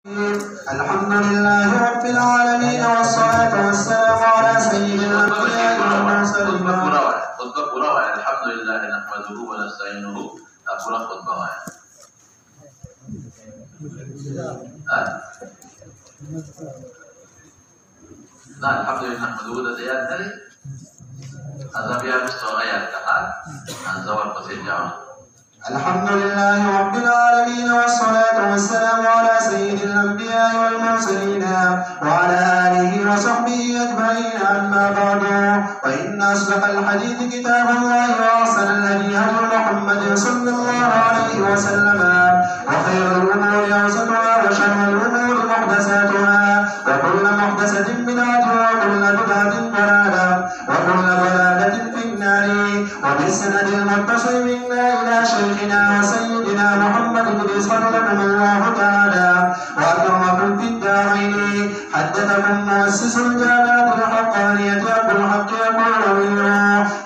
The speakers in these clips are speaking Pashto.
الحمد لله رب العالمين والصلاة والسلام على سيد الأنبياء والمرسلين. الحمد لله نحمده ونستعينه. أقول خطبة لا الحمد لله نحمده وديات تري هذا بيا مستوى آيات كحال عن زوال قصير جاوان. الحمد لله رب العالمين والصلاة والسلام على سيد الأنبياء والمرسلين وعلى آله وصحبه أجمعين. أما بعد، فإن أصدق الحديث كتاب الله وأحسن الهدي هدي محمد صلى الله عليه وسلم وخير الأمور أوسطها وشر الأمور محدثاتها وكل محدثة بدعة وكل بدعة ضلالة وكل ضلالة في النار. وبالسند المتصل منا إلى شيخنا وسيدنا محمد بن صلى الله تعالى وأكرمكم في الدارين. حدثكم مؤسس الجامعة الحقانية أبو الحق يقول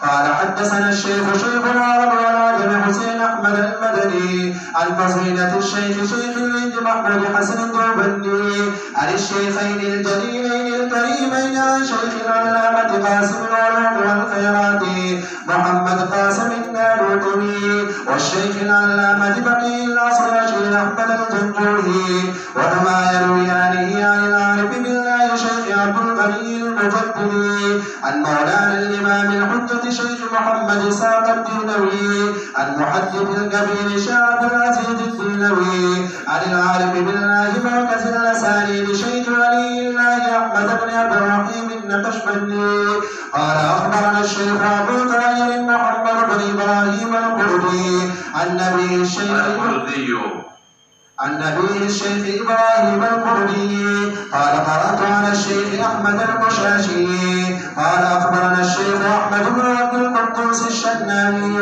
قال حدثنا الشيخ شيخ العرب والعجم حسين أحمد المدني عن فصيلة الشيخ شيخ الهند محمد حسن الدوبني عن الشيخين الجليلين الكريمين عن شيخ العلامة قاسم العلوم والخيرات محمد قاسم النالوتي والشيخ العلامة بقي العصر رشيد أحمد الجنجوهي وهما يرويانه عن العارف بالله شيخ عبد الغني المجددي عن مولانا الإمام الحجة شيخ محمد إسحاق الدينوي عن محدث الكبير شيخ عبد العزيز الدينوي عن العارف بالله مركز الأسانيد شيخ ولي الله أحمد بن عبد الرحيم النقشبندي قال أخبرنا الشيخ أبو طاهر محمد بن إبراهيم القردي عن نبي الشيخ إبراهيم القردي قال قرأت على الشيخ أحمد القشاشي قال أخبرنا الشيخ أحمد بن عبد القدوس الشناني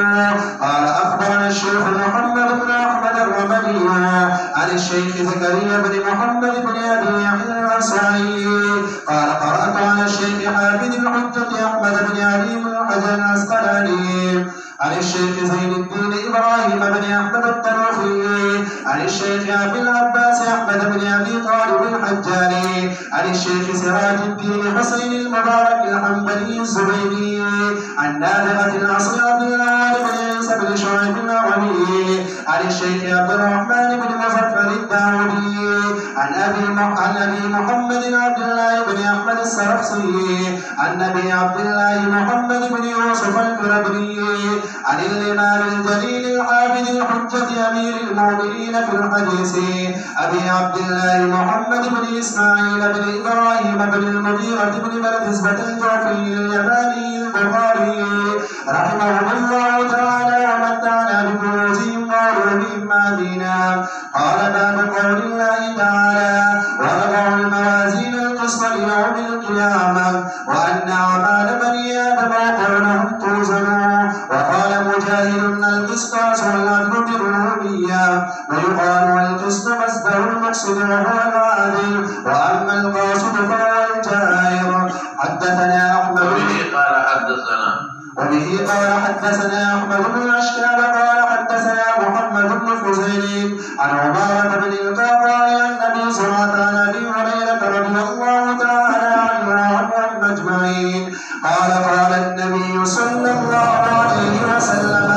قال أخبرنا الشيخ محمد بن أحمد الرملي عن الشيخ زكريا بن محمد بن أبي يحيى الأنصاري قال قرأت على الشيخ حافظ الحجة أحمد بن علي بن حجر العسقلاني عن الشيخ زين الدين إبراهيم بن أحمد التروخي عن الشيخ أبي العباس أحمد بن أبي طالب الحجاني عن الشيخ سراج الدين حسين المبارك الحنبلي الزبيدي عن نابغة العصر عبد الله بن عيسى بن شعيب العربي عن الشيخ عبد الرحمن بن مظفر الداودي عن أبي محمد عبد الله بن أحمد السرخسي عن أبي عبد الله محمد بن يوسف الكربري عن الإمام الجليل الحافظ الحجة أمير المؤمنين في الحديث أبي عبد الله محمد بن إسماعيل بن إبراهيم بن المغيرة بن بلدزبة الجعفي اليماني البخاري رحمه الله تعالى ومتعنا بكنوزهم وعلومهم آمين. قال باب قول الله تعالى ونضع الموازين القسط ليوم القيامة وأن أعمال بني آدم وقولهم توزن. وقال مجاهد القسطاس والعدل بالربوبية ويقال والقسط مصدر المقصد وهو العادل وأما القاصد فهو الجائر. حدثنا أحمد وبه قال حدثنا أحمد بن أشكال قال حدثنا محمد بن فزيل عن عمارة بن القعقاع عن أبي زرعة عن أبي هريرة رضي الله تعالى عنهم أجمعين قال قال النبي صلى الله عليه وسلم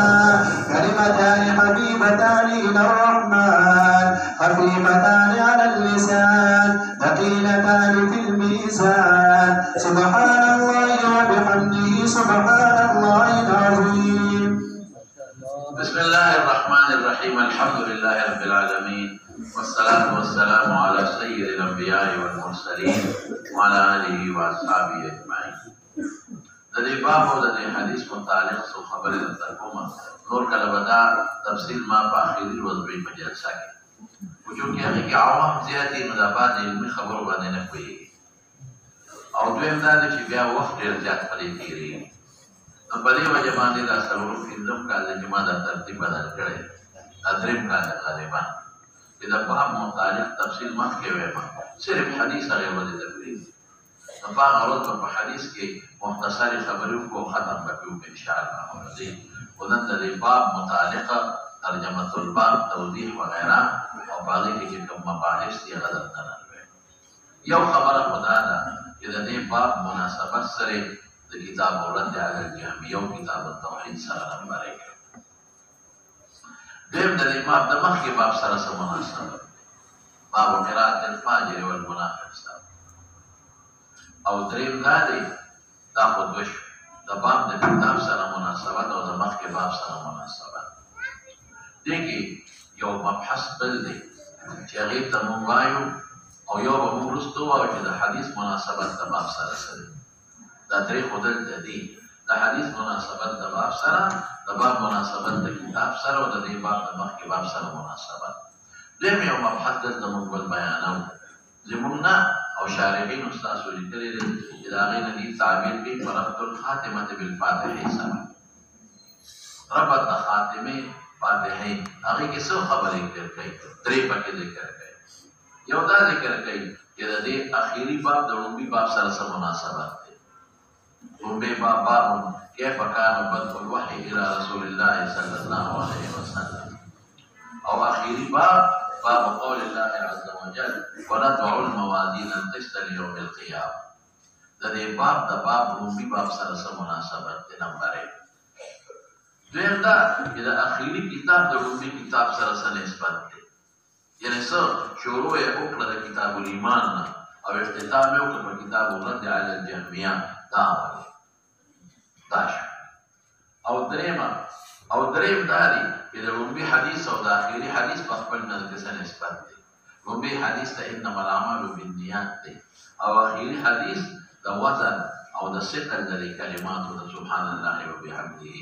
كلمتان حبيبتان إلى الرحمن خفيفتان على اللسان ثقيلتان في الميزان سبحان الله وبحمده سبحان الله العظيم. بسم الله الرحمن الرحيم. الحمد لله رب العالمين والصلاة والسلام على سيد الأنبياء والمرسلين وعلى آله وأصحابه أجمعين. ذي باب وذي حديث متعلق سو خبر الترجمة نور كلامنا تفصيل ما بآخر الوضع مجال ساكن وجود يعني كعوام زيادة مدابات علمي خبر بعدين كوي أو دوام ذلك بيا وقت رجعت فليتيري نبلي وجماني لا سرور في الدم كذا جماعة ترتيب بدل كره أدريم كذا غالبا إذا فهم متعلق تفصيل ما كيف صرف حديث غير بدل تبريد نفاق أردت بحديث كي مختصر خبروك وختم بكيوك إن شاء الله ودن ذي باب متعلقة ترجمه الباب توضیح وغیرہ او باقي کې کوم مباحث دي هغه درته راوړم. یو خبره خدا ده چې د دې باب مناسبت سره د کتاب اورد علی الجهمیه او کتاب التوحید سره نمبر 1. دیم د دې باب د مخکې باب سره څه مناسبت؟ باب قراءة الفاجر والمنافق سره. او دریم دا دی دا خود وشو د باب د کتاب سره مناسبت او د مخکې باب سره مناسبت. دې کې یو مبحث بل دی چې هغې ته مونږ وایو او یو به مونږ وروسته ووایو چې د حدیث مناسبت د باب سره څه دی. دا درې خو دلته دي، د حدیث مناسبت د باب سره، د باب مناسبت د کتاب سره او د دې باب د مخکې باب سره مناسبت. دویم یو مبحث دلته مونږ بل بیانوو زمونږ نه او شارحینو ستاسو لیکلي دی چې د هغې نه دې تعبیر کوي په ربط الخاتمة بالفاتحې سره. ربط د خاتمې فاتحې هغې کې څه خبرې ذکر کوي؟ درې پکې ذکر کوي. یو دا ذکر کوي چې د دې اخري باب د لومړي باب سره څه مناسبت دی. لومړی باب باب کیف کان بدء الوحی الی رسول الله صلی الله علیه وسلم او اخري باب باب قول الله عز وجل ونضع الموازین القسط لیوم القیامة. د دې باب د باب لومړي باب سره څه مناسبت دی؟ نمبر 1. دویم دا چې د اخري کتاب د لومړي کتاب سره څه نسبت دی؟ یعنې څه شروع یې وکړه د کتاب الایمان نه او اختتام یې وکړه په کتاب الرد علی الجهمیه. دا ولې دا شو. او دریم دا دی چې د لومړي حدیث او د اخري حدیث په خپل منځ کې څه نسبت دی. لومړي حدیث ته انما الاعمال بالنیات دی او اخري حدیث د وزن او د ثقل د کلماتو د سبحان الله وبحمده.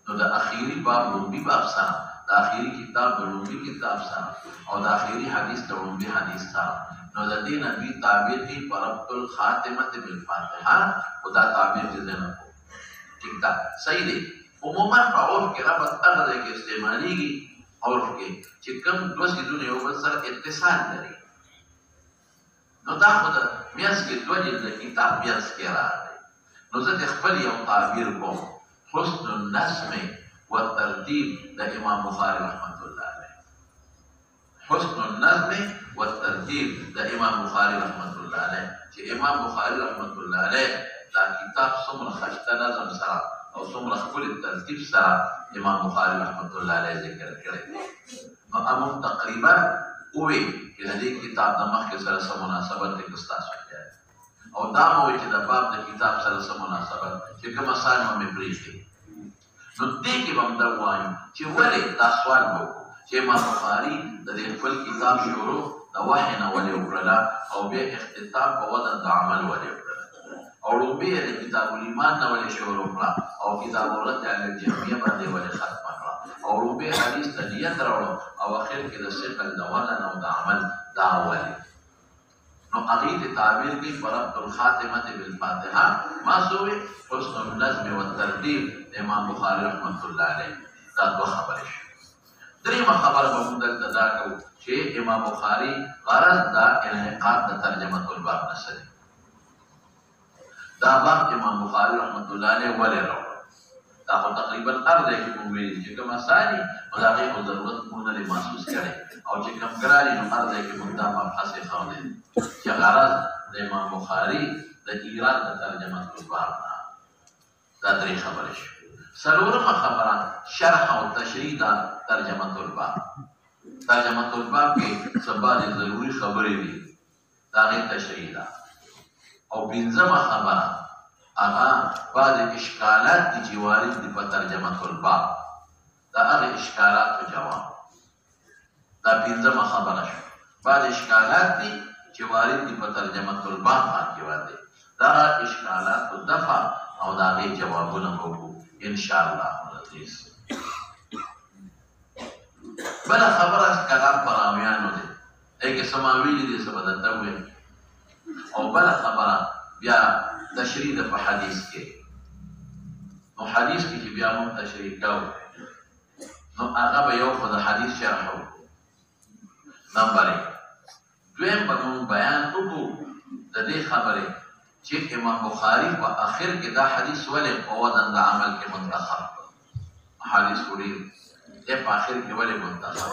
نو د اخري باب لومړي باب سره، د اخري کتاب د لومړي کتاب سره او د اخري حدیث د لومړي حدیث سره، نو د دې نبي تعبیر کوي په ربط الخاتمة بالفاتحه. او دا تعبیر چې دی نه کوو ټیک ده، صحیح دی. عموما په عرف کې ربط هغه ځای کې استعمالیږي عرف کې چې کوم دوه څیزونه یو بل سره اتصال لري. نو دا خو د میانځ کې دوه جلده کتاب میانځ کې راغلی. نو زه خپل یو تعبیر کوم، حسن النظم والترتیب د امام بخاري رحمت الله علیه. حسن النظم والترتیب د امام بخاري رحمت الله علیه چې امام بخاري رحمت الله علیه دا کتاب څومره ښایسته نظم سره او څومره ښکلي ترتیب سره امام بخاري رحمت الله علیه ذکر کړی دی. نو موږ تقریبا ووایو چې د دې کتاب د مخکې سره څه مناسبت دی که ستاسو خیال او دا مو وایي چې د باب د کتاب سره څه مناسبت چې کوم مسایل مې پرېږدي. نو دې کې به هم دا ووایو چې ولې دا سوال به وکړو چې امام بخاري د دې خپل کتاب شروع د وحي نه ولې وکړله او بیا اختتام په وزن د عمل ولې وکړله او لومړی یې د کتاب الایمان نه ولې شروع کړه او کتاب الرد علی الجهمیه باندې ولې ختمه کړه او لومړی حدیث ته نیت راوړو او اخر کې د ثقل د وزن او د عمل دا ولې. نو هغې ته تعبیر کوي په ربط الخاتمة بالفاتحه. ما سوې حسن النظم والترتیب د امام بخاري رحمت الله علیه. دا دوه خبرې شوې. دریمه خبره به موږ دلته دا کوو چې امام بخاري غرض دا انعقاد د ترجمه الباب نه څه دی. دا باب امام بخاري رحمت الله علیه ولې راوړو؟ دا خو تقریبا هر ځای کې موږ ویلي چې کوم اساني نو د هغې خو ضرورت موږ نه دی محسوس کړی او چې کوم ګراني نو هر ځای کې موږ دا مبحث ایښودی دی چې غرض د امام بخاري د ایراد د ترجمه الباب نه. دا درې خبرې شوې. څلورمه خبره شرح او تشریح د ترجمه الباب. ترجمه الباب کې څه بعضې ضروري خبرې دي، د هغې تشریح ده. او پنځمه خبره هغه بعضې اشکالات دي چې وارد دي په ترجمه الباب، د هغې اشکالاتو جواب. دا پنځمه خبره شوه. بعضې اشکالات دي چې وارد دي په ترجمه الباب باندې وارد دا اشکالاتو دفع او د هغې جوابونه به وکړو انشاءالله العزیز. بله خبره کلام په راویانو دی، دی که څه ما ویلي دي څه به درته ووایم. او بله خبره بیا تشریح ده په حدیث کې. نو حدیث کې چې بیا موږ تشریح کوو نو هغه به یو خو د حدیث شرح وکړو نمبر 1. دویم به موږ بیان وکړو د دې خبرې چې امام بخاري په آخر کې دا حدیث ولې په وزن د عمل کې منتخب کړ. حدیث خو ډېر دې په آخر کې ولې منتخب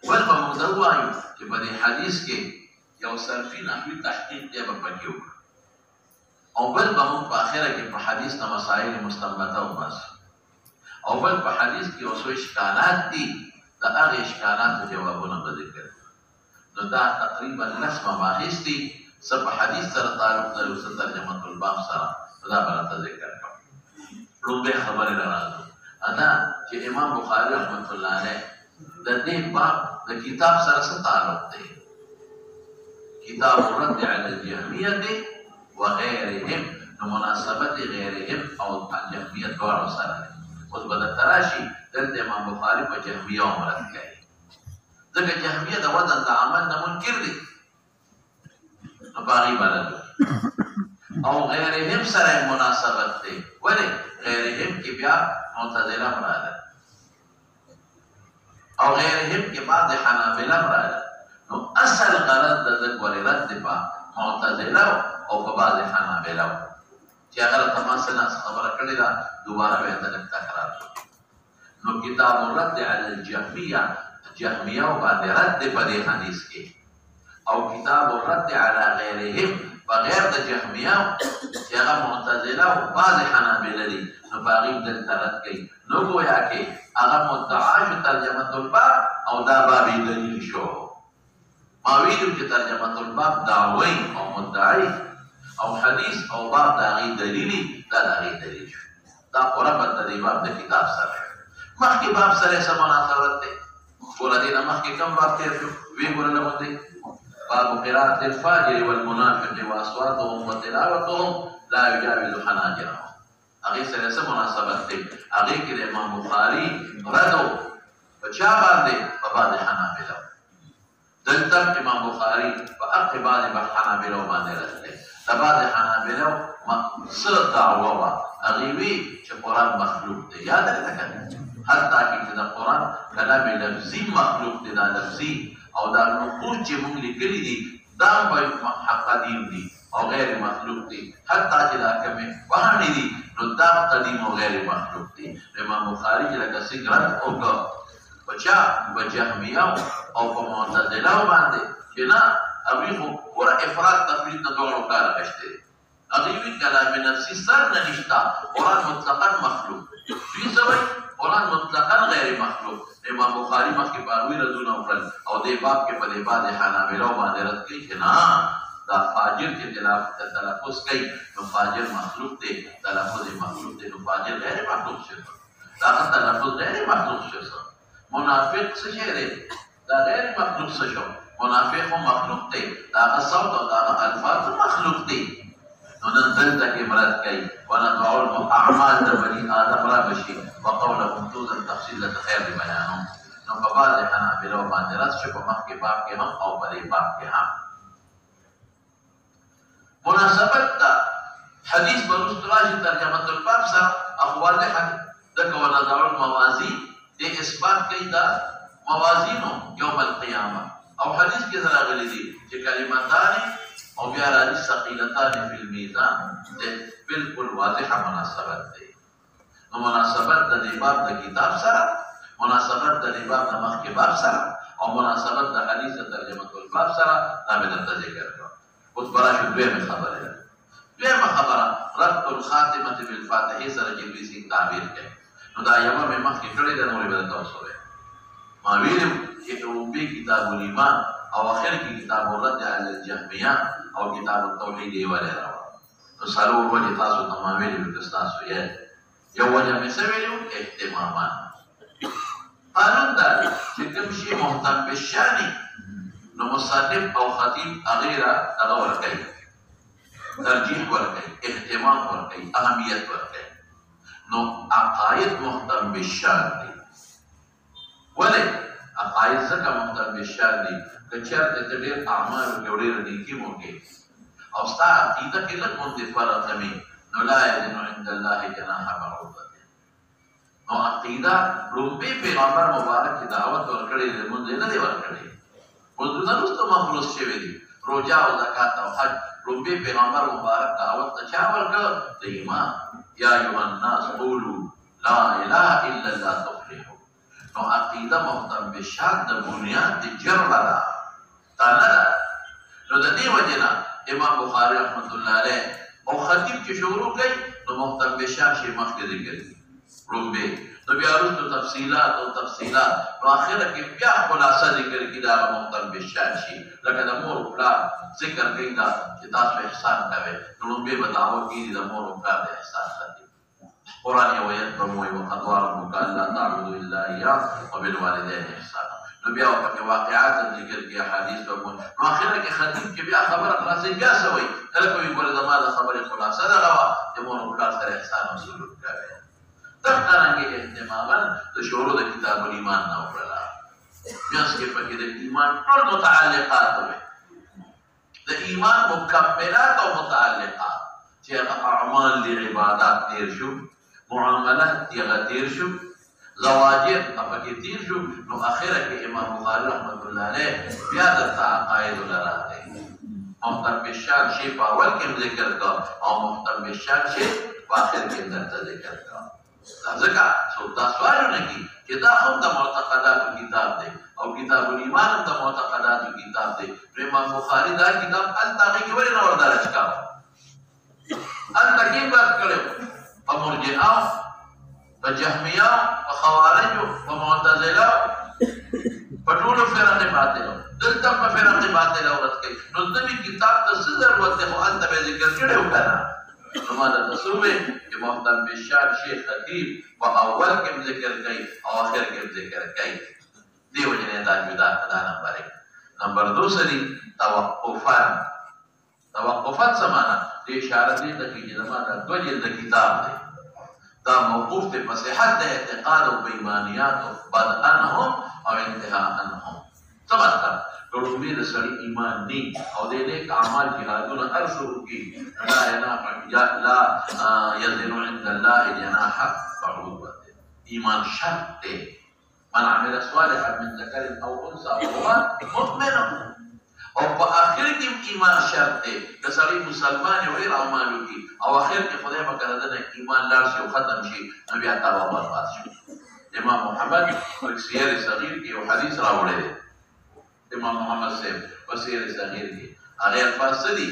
ول په موږ وایو چې په دې حدیث کې یو صرفي نحوي تحقیق دی په پکې وکړو او بل به موږ په آخره کې په حدیث نه مسائل مستنبطه وباسو او بل په حدیث کې اوس اشکالات دي د هغه اشکالاتو جوابونه به ذکر نو دا تقریبا لس مباحث دي څه په حدیث سره تعلق لري څه ترجمه الباب سره دا به راته ذکر کوم لومړی خبرې راځو ادا چې امام بخاري رحمت الله علیه د دې باب د کتاب سره څه تعلق دی کتاب الرد علی الجهمیه وغیرهم نو مناسبت غیرهم او الجهمیه دواړو سره دی اوس به د تراشي دلته امام بخاري په جهمیه مراد کوي ځکه جهمیه د وزن د عمل نه منکر دي نو باغی بلد او غیرهم سره مناسبت دی ولې غیرهم کې بیا معتزله مراده او غیرهم کې بعد حنابله مراده نو اصل غرض د ذکر رد دی په معتزله او په بعد حنابله چې هغه تماسه نه خبره کړې ده دوباره به تکرار نو کتاب الرد علی الجهمیه جهمیه او باندې رد په دې حدیث کې او کتاب الرد علی غیرهم بغیر د جهمیه چې هغه معتزله او بعض حنابله دي نو باغی دلته رد کوي نو گویا کې هغه مدعا شو ترجمه الباب او دا بابي دلیل شو ما ویلو چې ترجمه الباب دعوی او مدعی او حدیث او باب دا غي دلیلی دا غي دلیل شو دا قربت د باب د کتاب سره مخکې باب سره سم مناسبت ده ورته نه مخکې کوم باب تیر شو وی ګورنه باندې باب قراءة الفاجر والمنافق واصواتهم وتلاوتهم لا يجاوز حناجرهم هغه سره سم مناسبت ده هغه کې د امام بخاري ردو بچا باندې په باندې حنابلة دلته امام بخاري په اقبال باندې حنابلة باندې راځي د بعد حنابلة څه دعوه وا هغه وی چې قرآن مخلوق دی یاد لرئ حتی چې د قرآن کلام لفظي مخلوق دی دا لفظي او دا نقول چې موږ لیکلي دي دا به قدیم دي او غیر مخلوق دي حتی چې دا کومه وهاني دي نو دا قدیم او غیر مخلوق دي امام بخاري چې لکه سیګرټ او بچا بجهمیه او په معتزله باندې چې نه ابي خو ور افراد تفرید نه دوه کار غشته اغيوي كلام نفسي سر نشتا قرآن مطلقا مخلوق في سوي قرآن مطلقا غير مخلوق امام بخاري مخي باروي رضونا وفرد او دي باب کے پدے بعد حنابلہ و مادرت کی کہ نا دا فاجر کے تلفظ کئی نو فاجر مخلوق دے تلفظ مخلوق دے نو فاجر غیر مخلوق شد دا تلفظ غیر مخلوق شد منافق سشیرے دا غیر مخلوق سشو منافق مخلوق دے دا صوت و دا الفاظ مخلوق دے نو دلته کې مراد کوي ونضع الاعمال د بني ادم را بشي وقولهم توزا تفصيل لتخير بيانهم نو په بعض حنابلة باندې راځي چې په مخکې باب کې هم او په دې باب کې هم مناسبت دا حدیث برست راشي ترجمه الباب سره اقوال حدیث ذکر ونضع الموازين دې اثبات کوي دا موازینو یوم القیامه او حدیث کې راغلي دي چې کلمتان او بیا راځي ثقيلتان فی المیزان بالکل واضحه مناسبت دی نو مناسبت د باب د کتاب سره مناسبت د باب د مخکې باب سره او مناسبت د حدیث ترجمه الباب سره دا به د ذکر کړو اوس براشه دویمه خبره ده دویمه خبره ربط الخاتمه بالفاتحه سره چې بیسي تعبیر کوي نو دا یو مې مخکې کړی د نورې به تاسو ما ویلو چې په کتاب الایمان او اخر کی کتاب الرد علی الجهمیه او کتاب التوحید ویل راو نو سالو وجه تاسو تمامې د تاسو یې یو وجه مې سویلو اهتمامان قانون دا چې کوم شی مهتم بشانی نو مصنف او خطیب اغیرا دغه ورکړي ترجیح ورکړي اهتمام ورکړي اهمیت ورکړي نو عقاید مهتم بشان دي ولې عقاید څنګه مهتم بشان دي که چېرته ته ډېر اعمال کې ډېر نیکي وکړې او ستا عقیده کې لږ غوندې فرق وي نو لا یجن عند الله جناح بعوضة نو عقیده لومبي پیغمبر مبارک کی دعوت ورکړې لمونځ نه دی ورکړې مونځونه وروسته مخلوص شوي دي روژه او زکات او حج لومبي پیغمبر مبارک دعوت ته چا ورکړ د ایمان یا ایها الناس قولوا لا اله الا الله تفلحوا نو عقیده محتم بشک د بنیاد د جرړه ده دا نه ده. نو د دې وجې نه امام بخاري رحمت الله علیه او خطیب چې شروع کوي نو محتم بشک شی مخکې ذکر کوي رومبه، نو بیا وروسته تفصیلات او تفصیلات، نو اخره کې بیا خلاصه ذکر کړي دا محتم بشک شي لکه د مور او پلار ذکر کوي دا چې تاسو احسان کوئ، نو رومبه به دعوه کړي د مور او پلار د احسان خطیب. قرآن یو آیت فرموي وقضى ربك الا تعبدوا الا اياه وبالوالدين احسانا. نو بیا ورته واقعات ذکر کې احادیث فرموي، نو اخره کې خطیب چې بیا خبره خلاصي بیا سوي کله کوي ګوره زما د خبرې خلاصه ده غوا چې مور او پلار سره احسان او سلوک کوي. ترڅنګ اهتماما د شروع د کتاب الایمان نه وکړه بیا چې په کې د ایمان ټول متعلقات وي د ایمان مکملات او متعلقات چې اعمال دي عبادات تیر شو، معاملات دی غتیر شو، زواجر پکې تیر شو، نو اخره کې امام بخاري رحمت الله علیه بیا د عقاید لراغلی محتم بشک شی په اول کې ذکر کا او محتم بشک شی په اخر کې درته ذکر کا. ځکه څوک دا سوال نه کوي چې دا هم د معتقداتو کتاب دی او کتاب الایمان هم د معتقداتو کتاب دی. امام بخاري دا کتاب التاغي کې ولې نه وردارچ کا التاغي بات کړو په مرجئه په جهمیه په خوارجو په معتزله په ټولو فرقې باطلو دلته په فرقې باطلو ورته کوي. نو دې کتاب ته څه ضرورت دی خو انت به ذکر کړو کنه. نو ما دا تصوبه چې محتم بشک شیخ خطیب په اول کې ذکر کوي او اخر کې ذکر کوي. دی وجه دا جدا دا نمبر 1. نمبر 2 سری توقفات سمانا دی اشاره دی ته چې زمانه دو جلد کتاب دی دا موقوف ته په صحت د اعتقاد او ایمانیات بدءا او انتهاء څه مطلب ټولومې د سړي ایمان ني او د نیک اعمال جهادونه هر شروع کی لا یزن عند الله جناح بعوض ایمان شرط دی. من عمل صالحا من ذکر او انثى وهو مؤمن او په اخر کې ایمان شرط دی. د سړي مسلمان یو ډېر اعمالو کې او اخر کې خدای په کړه د ایمان لار شي او ختم شي نو بیا تباہ برباد شي. امام محمد په سیر صغیر کې یو حدیث راوړی دی. امام محمد صاحب په سیر صغیر کې هغه الفاظ دي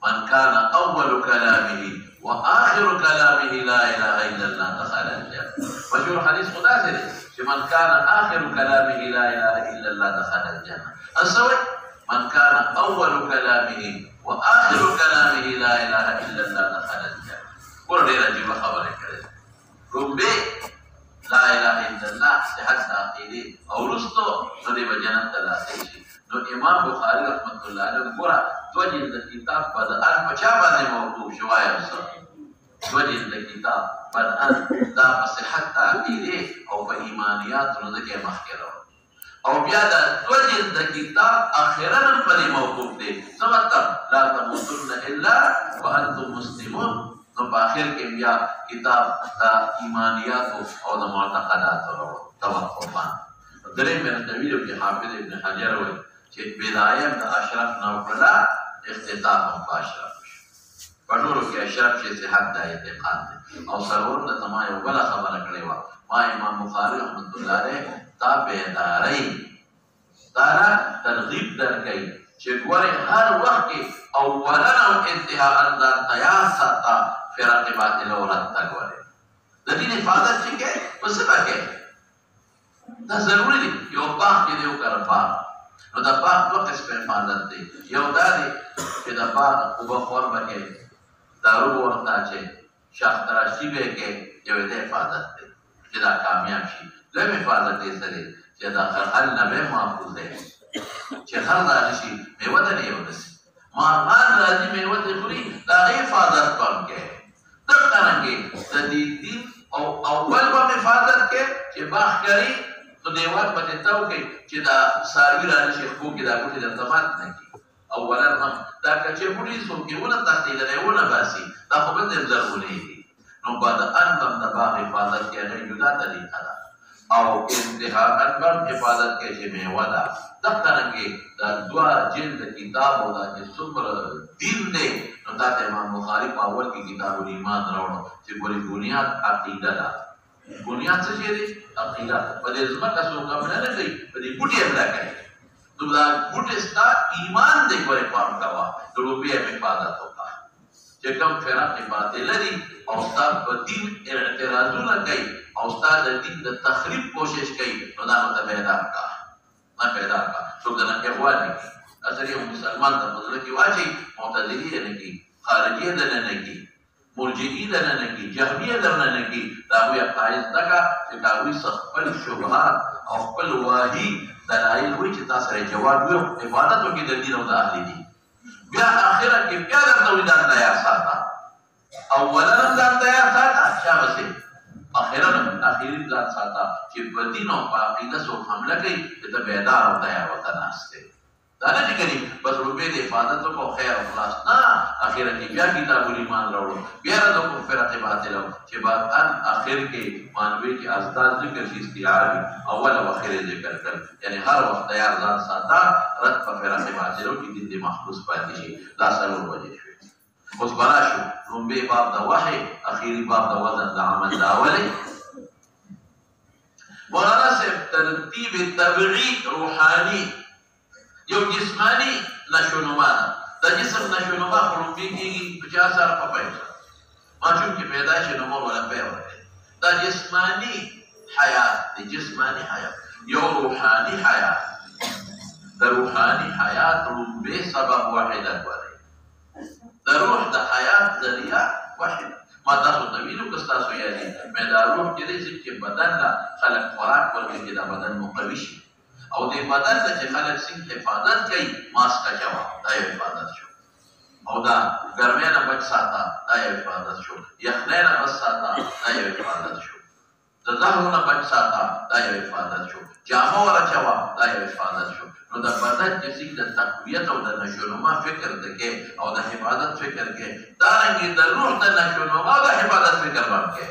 من كان اول كلامه واخر كلامه لا اله الا الله دخل الجنه. مشهور حدیث خدا سے دی چې من كان اخر كلامه لا اله الا الله دخل الجنه. اسوي من كان اول كلامه واخر كلامه لا اله الا الله دخل الجنه. ور ډیر عجیب خبره کړې. رومبه لا اله الا الله صحت عقیده او رستو د دې جنت ته داخل شي. نو امام بخاري رحمت الله علیه ګوره دوه جلد کتاب په ان په چا باندې موضوع شوی اوسه دوه جلد کتاب په ان دا په صحت عقیده او په ایمانیات نو دغه مخکره او بیا دا دوه جلد کتاب اخیرا په دې موضوع دی. څه مطلب لا تموتن الا وانتم مسلمون. نو په اخر کې بیا کتاب د ایمانیات او د معتقدات توقفان درې مې طویل کې حافظ ابن حجر وایي چې بدايه د اشرف نوفلا اختتام په اشرف په ټولو کې اشرف چې صحت د اعتقاد دی. او سرور د تما یو بل خبره کړې وه ما امام بخاري رحمت الله علیه دا بیدارۍ دا ترغیب درکوي چې ګورې هر وخت کې اولا او انتهاء دا تیار ساته فرق باطل او رد تک ورې د دې حفاظت چې کوي په څه باندې دا ضروري دی. یو باغ کې دی یو کار باغ نو دا باغ دوه قسمه حفاظت دی. یو دا دی چې دا باغ اوبه خور بکې دارو ورته چې شاخ تراشي به کې یو د حفاظت دی چې دا کامیاب شي. دویم حفاظت یې څه دی چې دا خلق نه به محفوظ دی چې خلق راشي میوه ته نه یونسي مارغان راځي میوه ته خوري دا حفاظت پم کې دغه د دې او اول په حفاظت کې چې باغ کوي نو دیوال پته تاو کې چې دا ساروی راشي خو کې دا ګوتې د ارتباط نه کی اولا هم دا کچې بوټي سو کې ونه تخته نه ونه باسي دا خو به ضروري دي. نو بعد ان د باغ حفاظت کې هغه جدا طریقه ده او انتهاء ان حفاظت کې چې میوه ده دغه کې دا دوا جلد کتاب او دا چې څومره دین دی نو دا امام بخاري په اول کې کتاب الایمان راوړو چې ګوري بنیاد عقیده ده بنیاد څه شی دی؟ عقیده. په دې ځمکه څوک حمله نه کوي، په دې بوټي حمله کوي. نو دا بوټي ستا ایمان دی، ګورې پام کوه، د روپۍ حفاظت وکړه. چې کوم فرق باطله دي او ستا په دین اعتراضونه کوي او ستا د دین د تخریب کوشش کوي، نو دا ورته بیدار کړه، نه بیدار کړه. څوک د اخوان نه کوي، اصل یو مسلمان ته په زړه کې واچوي، معتزلي یې نه کوي، خارجي یې دننه نه کوي، مرجعي دننه نه کوي، جهمي یې درنه نه کوي. د هغوی عقاید زده کړه چې د هغوی څخه خپل شبهات او خپل واهي دلایل وایي چې تا سره جواب وي، عبادت وکړي د دین او د اهل دین. بیا آخره کې بیا درته وایي ځان تیار ساته، اولا هم ځان تیار ساته، شابسې آخره هم اخري ځان ساته چې په دین او په عقیده څوک حمله کوي چې ته بیدار او تیار ورته ناست دی. دا نه چې کوي بس روپۍ د حفاظت وکړو خیر او خلاص، نه، اخره کې بیا کتاب الایمان راوړو، بیا د کوم فرقې باطله چې بعداً اخر کې مانوي کې ازداد ذکر شي استعاري اول او اخر ذکر کړ، یعنی هر وخت تیار ځان ساته رد په فرقې باطلو کې دین د محفوظ پاتې شي. دا څلور وجې شوې. اوس بنا شو لومبی باب د وحی، اخیری باب د وزن د عمل د اولې. مولانا صاحب ترتیب طبعي روحاني یو جسمانی نشونما ده. د جسم نشونما خو لومبي کېږي 50 سال په پیل سره، ماشوم چې پیدا شي نو مور ولا پی ورکوي. دا جسمانی حیات دی، جسمانی حیات. یو روحاني حیات، د روحاني حیات لومبی سبب وحدت ولري، د روح د حیات ذریعه وحدت. ما تاسو ته ویلو که ستاسو یادي مې دا روح کېدی شي چې بدن له خلک خوراک ورکوي چې دا بدن مقوي شي، او د بدن ته چې خلک څنګه حفاظت کوي، ماسک اچوه، دا یو حفاظت شو. او دا ګرمۍ نه بچ ساته، دا یو حفاظت شو. یخنۍ نه بچ ساته، دا یو حفاظت شو. د زهرو نه بچ ساته، دا یو حفاظت شو. جامه ور اچوه، دا یو حفاظت شو. نو د بدن چې څنګه د تقویت او د نشونما فکر ته کې او د حفاظت فکر کې، دارنګې د روح د نشونما او د حفاظت فکر باندې کې.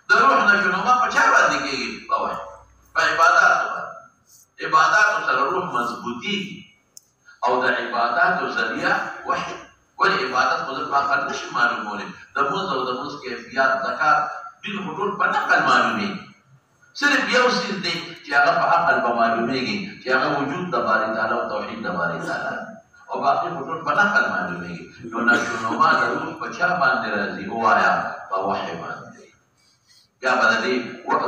د روح نشونما په چا باندې کېږي؟ په عباداتو باندې. عباداتو سره روح مضبوطیږي او د عباداتو ذریعه وحید. ولې عبادت خو په عقل نشي معلومولی، د مونځ او د مونځ کیفیت زکات دین خو ټول په نقل معلومیږي. صرف یو څیز دی چې هغه په عقل به معلومیږي، چې هغه وجود د باري تعالی او توحید د باري تعالی، او باقي خو ټول په نقل معلومیږي. نو نشونما د روح په چا باندې راځي؟ ووایه په وحی باندې. یا به د دې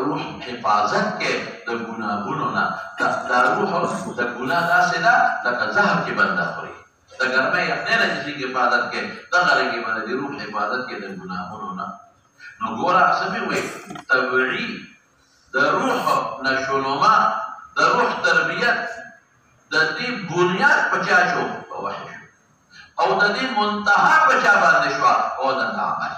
روح حفاظت کې د ګناهونو نه. دا روح د ګناه داسې ده لکه زهر چې بنده خوري، د ګرمۍ یخنۍ نه چې څنګه حفاظت کې، دغه رنګې به د دې روح حفاظت کې د ګناهونو نه. نو ګوره څه مې وویل، طبعي د روح نشونما، د روح تربیت، د دې بنیاد په چا شو؟ په وحی شو. او د دې منتها په چا باندې شوه؟ وزن د عمل.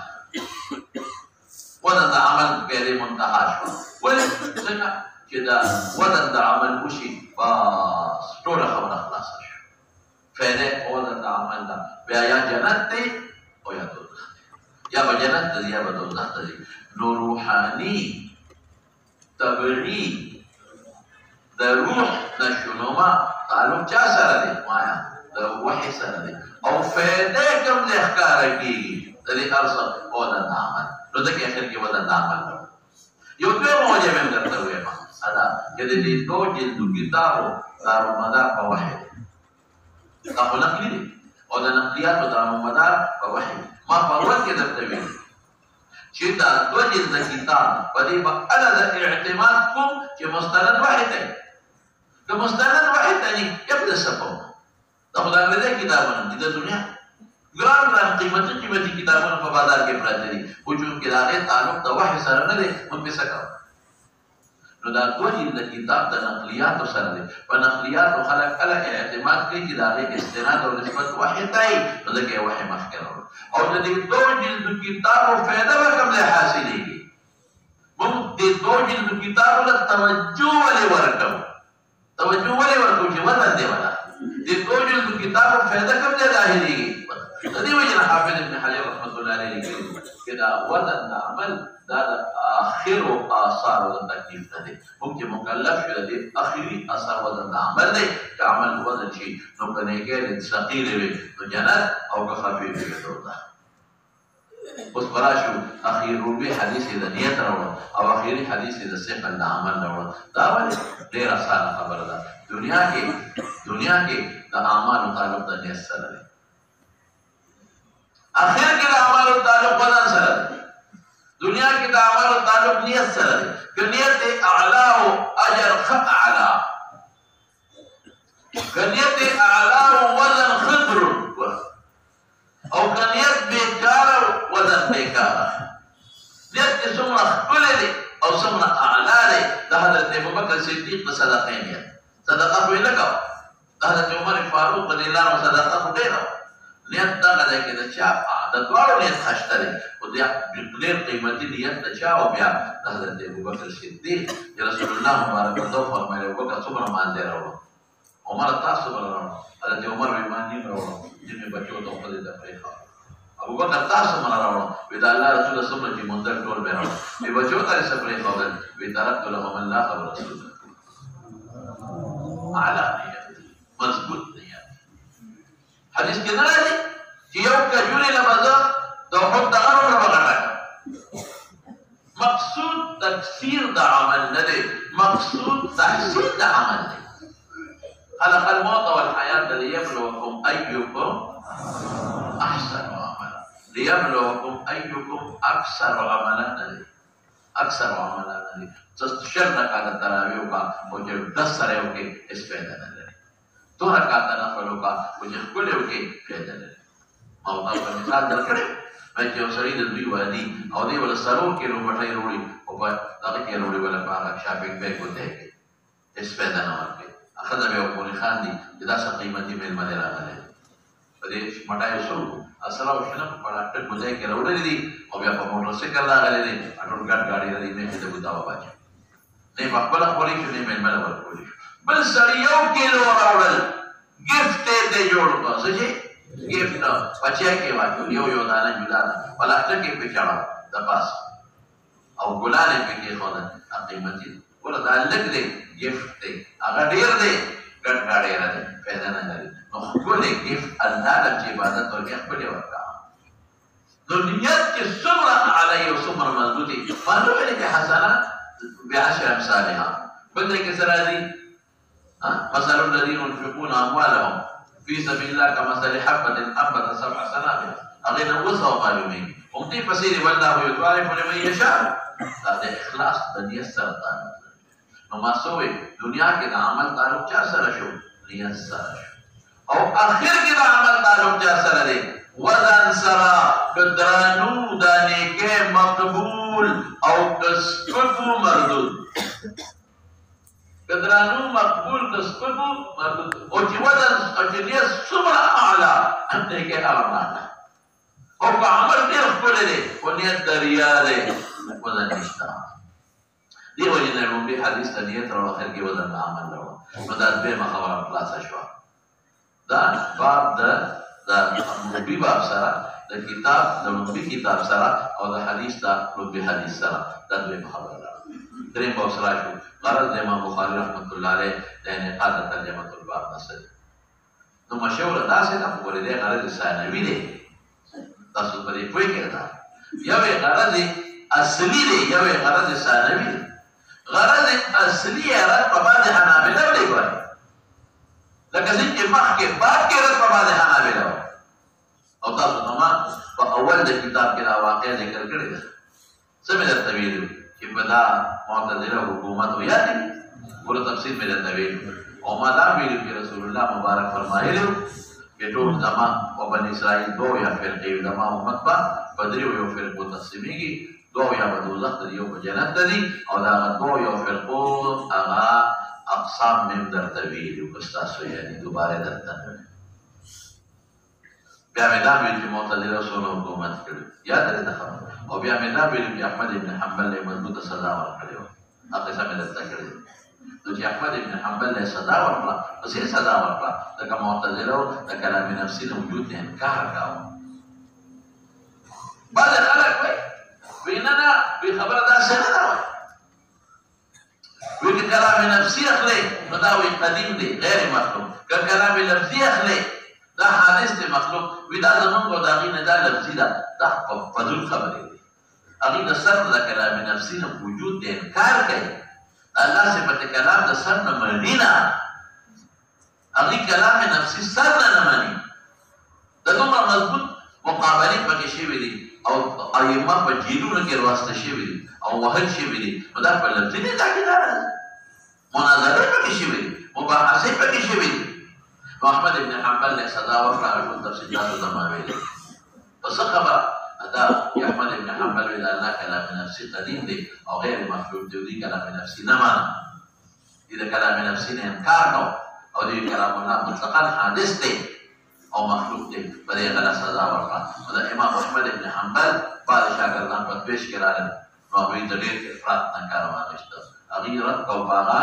وزن د عمل بیا دې منتها شوه. ولې؟ ځکه چې دا وزن د عمل وشي، بس ټوله خبره خلاصه شوه. فایده وزن د عمل ده، بیا یا جنت دی او یا دوزخ دی، یا به جنت ته ځي یا به دوزخ ته ځي. نو روحاني طبعي د روح نشونما تعلق چا سره دی؟ وایا د وحی سره دی. او فایده کوم ځای ښکاره کېږي؟ د دې هر څه وزن د عمل. نو ځکه اخر کې وزن د عمل ده. یو دویمه وجه مې هم درته ووایم، دا چې د دې دوه جلدو کتابو دارالمدار په وحی دی. دا خو نقلي دی، او د نقلیاتو دارالمدار په وحی دی. ما په اول کې درته ویل چې دا دوه جلده کتاب په دې به اله د اعتماد کوم چې مستند وحی دی. که مستند وحی دی نه یبدا سپو دا خو د انګریزي کتابونه دي د دنیا ګران قیمتي کتابونه په بازار کې پراته دي، خو چونکې د هغې تعلق د وحی سره نه دی، موږ پې څه کوو؟ نو دا دوه جلده کتاب د نقلیاتو سره دی. په نقلیاتو خلک کله اعتماد کوي چې د هغې استناد او نسبت وحی ته وي، نو ځکه یې وحی مخکې راوړو. او د دې دوه جلدو کتابو فایده به کوم ځای حاصلېږي؟ موږ دې دوه جلدو کتابو له توجه ولې ورکوو؟ توجه ولې ورکوو چې وزن دی ولا؟ دې دوه جلدو کتابو فایده کوم ځای ظاهرېږي؟ د دې وجه نه حافظ ابن حجر رحمة الله علیه لیکلي چې دا وزن د عمل دا د آخرو آثارو د تکلیف نه دی. موږ چې مکلف شو د دې آخري اثر وزن د عمل دی. که عمل وزن شي نو که نیکۍ ثقیلې وي نو جنت، او که خفیفې وي دوزخ. اوس براشو اخیر روبي حدیث د نیت راوړو او اخیری حدیث د صحت د عمل راوړو. دا ولې ډېر اسانه خبره ده. دنیا کې د اعمالو تعلق د نیت سره دی. اخر کې د اعمالو تعلق بدن سره دی. دنیا کې د اعمالو تعلق نیت سره دی. که نیت اعلا او اجر اعلا، که نیت اعلا او وزن خضر، او که نیت بیکاره وزن بیکاره. نیت کې څومره ښکلی دی او څومره اعلا دی. د حضرت ابوبکر صدیق د صدقې نیت، صدقه خو یې نه کوه. د حضرت عمر فاروق رضی الله عنه صدقه خو ډېره وه. نیت دغه دی چې د چا د دواړو نیت خشته دی، خو ډېر قیمتي نیت د چا او بیا د حضرت ابوبکر صدیق چې رسول الله مبارک ورته وفرمیل ابوبکر څومره مانځې راوړه. عمر تاسو څومره راوړه؟ حضرت عمر وایي ما نیم راوړه، ځینې بچو ته ښځې ته پرېښوه. ابوبکر تاسو څومره راوړه؟ وایي د الله رسوله څومره چې موندل ټول مې راوړه. وایي بچو ته یې څه پرېښودل؟ وایي ترکت لهم الله ورسوله. اعلی نیت، مضبوط نیت. حدیث کې نه راځي چې یو کجورې له به زه د احد دغه ډوله به غټه کړم. مقصود تکثیر د عمل نه دی، مقصود تحسین د عمل دی. خلق الموت والحیات ليبلوکم ایکم احسن عملا، ليبلوکم ایکم اکثر عملا نه دی، اکثر عملا نه دی. شل رکعته تراویح وکړه او چې 10 سره یې وکړې هېڅ فایده نه لري. 2 رکعته نفل وکړه او چې ښکلې وکړې فایده لري. ما تاسو ته مثال درکړی وایي چې یو سړي د دوی وادي او دی بله 4 کیلو مټۍ راوړي او په دغه کې یې راوړي بله په هغه شاپینګ بیګ ورته یې کړي، هېڅ فایده نه ورکوي. ښځه به یې ورپورې خاندي چې دا څه قیمتي مېلمه دی راغلی. په دې مټایو څه وکړو؟ اسره او شنه په ډاکټر ګوځای کې راوړلي دي او بیا په موټرسایکل راغلی دی، ټول ګډ ګاډي راځي، مې چې د ګوتا وباچي نه په خپله خوري شو نه مېلمه له ورکولی شو. بل سړي 1 کیلو راوړل، ګفټ یې ته جوړ کړه. څه شي؟ ګفټ بچی کې واچول، یو دانه جدا ده، په لښته کې پې چړه د پاسه او ګلان یې پکې ایښودل. قیمتي دی، ګوره دا لږ دی، ګفټ دی، هغه ډېر دی، ګډ ګاډی راځي، فایده نه لري. نو ښکلی ګفټ الله له چې عبادت ورکړې ښکلې ورکړه. نو نیت چې څومره اعلی او څومره مضبوطي، معلومه دی چې حسنات بعشر امثالها. بل ځای کې څه راځي؟ مثل الذين ينفقون اموالهم في سبيل الله كمثل حبة انبتت 7 سنابل. هغې نه اوسه معلومېږي، همدې پسې دی والله یضاعف لمن یشاء. دا د اخلاص د نیت سره تعلق لري. نو ما څه وایي؟ دنیا کې د عمل تعلق چا سره شو؟ نیت سره شو. او آخر کې د عمل تعلق چا سره دی؟ وزن سره. که درانو دا نیکۍ مقبول او که سپکو مردود. که درانو مقبول که سپکو مردود. او چې وزن او چې نیت څومره اعلی نیکۍ هغه اعلی. او که عمل ډېر ښکلی دی خو نیت د ریا دی، وزن نشته. دې وجې نه لومړي حدیث ته نیت راوړه، اخر کې وزن د عمل راوړه. نو دا دویمه خبره خلاصه شوه. دا باب د لومړي باب سره، د کتاب د لومړي کتاب سره او د حدیث د لومړي حدیث سره دا دویمه خبره ده. درېیم باب سره شو. غرض د امام بخاري رحمت الله علیه د انعقاد د ترجمة الباب نه څه دی؟ نو مشهوره داسې ده، خو ګورې دی غرض ثانوي دی. تاسو په دې پوهېږئ؟ دا یو یې غرض اصلي دی، یو یې غرض ثانوي دی. غرض اصلي یې رد په بعضې حنابله دی ګورئ، لکه څنګه چې مخکې باب کې رد په بعضې حنابله وه. او تاسو ته ما په اول د کتاب کې دا واقعه ذکر کړې ده. څه مې درته ویلي وو چې په دا معتزله حکومت و یاد دي؟ ګوره تفصیل مې درته ویلي او ما دا ویلي چې رسول الله مبارک فرمایلي وو چې ټول زما او بني اسرائیل 2 یا فرقې زما امت به په 3 یو فرقو تقسیمېږي. 2 یا به دوزخ ته دي، یو به جنت ته دي. او د هغه 2 یو فرقو هغه اقسام مې هم درته ویلي وو، که ستاسو یادي دوباره درته نه ویل. بیا مې دا ویل چې معتزله څونه حکومت کړی، یاد لرئ دا خبره؟ او بیا مې دا ویل چې احمد ابن حنبل له مضبوطه سزا ورکړې وه. دا قصه مې درته کړې ده. نو چې احمد ابن حنبل له سزا ورکړه، پس یې سزا ورکړه لکه معتزله د کلام نفسي د وجود نه انکار کاوه. بعضې خلک وایي نه نه وایي خبره داسې نه ده، وایي که کلام نفسي اخلئ نو دا وایي قدیم دی غیر مخلوق، که کلام لفظي اخلئ دا حادث دی مخلوق وی دا زمونږ او د هغې نه دا لفظي ده دا فضول خبرې دي هغې د سر د کلام نفسي نه وجود د انکار کوي د الله صفت کلام د سر نه مني نه هغې کلام نفسي سر نه مني د دومره مضبوط مقابلې پکې شوي دي او ائمه په جیلونو کې راوسته شوي دي او وهل شوي دي نو دا په لفظي نه دا کې دا راځي مناظرې پکې شوي دي مباحثې پکې شوي دي محمد ابن حنبل نے سزا ورکړه ټول تفصیلات زما ویلي په څه خبره دا احمد ابن حنبل ویل الله کلام نفسي قدیم دی او غیر مخلوق دی دی کلام نفسي نه مانه دې د کلام نفسي نه انکار کو او دې کلام الله مطلقاً حادث دی او مخلوق دی په دې غلا سزا ورکړه او د امام احمد ابن حنبل بعد شاګردان په پیش کې راغلل نو هغوی د ډېر افراط نه کار واخیسته هغوی رد کو په هغه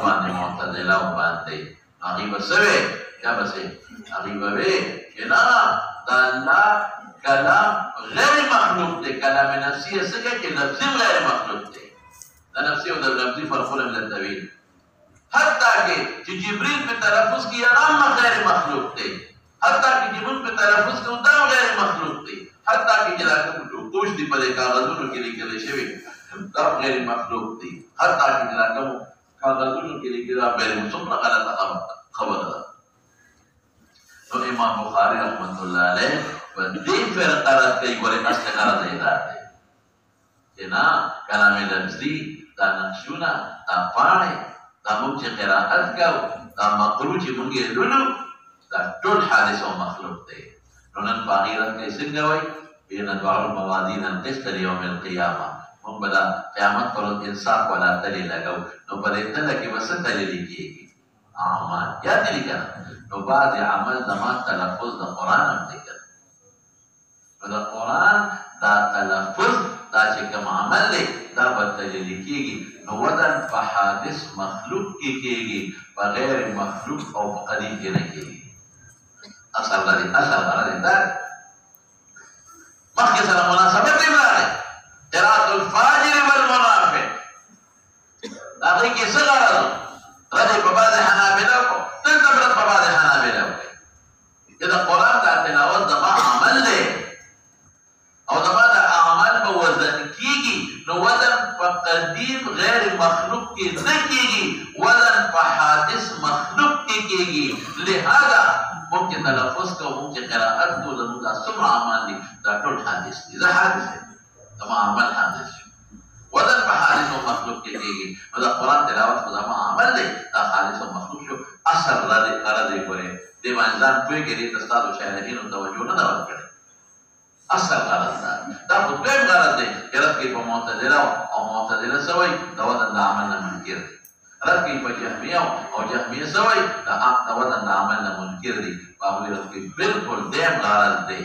باندې معتدله باندې هغې به څه وې یا به څه هغې به وې چې نه د الله کلام غیر مخلوق دی کلام نفسي یې څه کوي چې لفظي غیر مخلوق دی د نفسي او د لفظي فرقونه مې درته ویل حتی کې چې جبریل په تلفظ کې هغه غیر مخلوق دی حتی کې جبریل په تلفظ کې دا غیر مخلوق دی حتی کې چې دا کوم کوش دی په کاغذونو کې لیکل شوی دا غیر مخلوق دی حتی کې دا کوم کاغذونو کې لیکل غیر څومره غلطه خبره ده نو امام بخاری رحمت الله علیه په دې فرقه راځي ګورې تاسو غلط دی دا چې نه کلام لفظي دا نقشونه دا پاڼې دا موږ چې قرائت کوو دا مقروء چې موږ یې لولو دا ټول حادث او مخلوق دی نو نن په هغې رد کې څنګه وایي بین ادوار الموازین القسط لیوم القیامه موږ به د قیامت پر ورځ انصاف والا تلې لګو نو په دې تله کې به څه تلې لیکېږي اعمال یاد دي که نه نو بعضې عمل زما تلفظ د قرآن هم دی که نو د قرآن دا تلفظ دا چې کوم عمل دی دا به تلې لیکېږي نو وزن په حادث مخلوق کې کېږي په غیر مخلوق او په قدیم کې نه کېږي اصل غرض دا مخکې سره مناسبت یې راغی قرات الفاجر والمنافق دا هغې کې څه غرض رد په بعض حنابله کو دلته رد په بعض حنابله کوي چې د قرآن دا تلاوت زما عمل دی او زما د اعمال په وزن کېږي نو وزن په قدیم غیر مخلوق کې نه کېږي وزن په حادث مخلوق کې کېږي لہذا ممکن تلفظ کو ممکن قرائت کو زموږ دا څومره اعمال دي دا ټول حادث دي زه حادث یم زما عمل حادث شو وزن په حادث او مخلوق کې کېږي نو د قرآن تلاوت خو زما عمل دی دا حادث او مخلوق شو اثر غرض یې ګورې دې باندې ځان پوهېږي دې ته ستاسو شارحینو توجه نه ده ورکړې اصل غرض دا خو دویم غرض دی چې رد کوي په معتزله او معتزله څه وایي د وزن د عمل نه منکر دی رد کوي په جهمیه او جهمیه څه وایي د وزن د عمل نه منکر دی هغوی رد کوي بلکل دیم غرض دی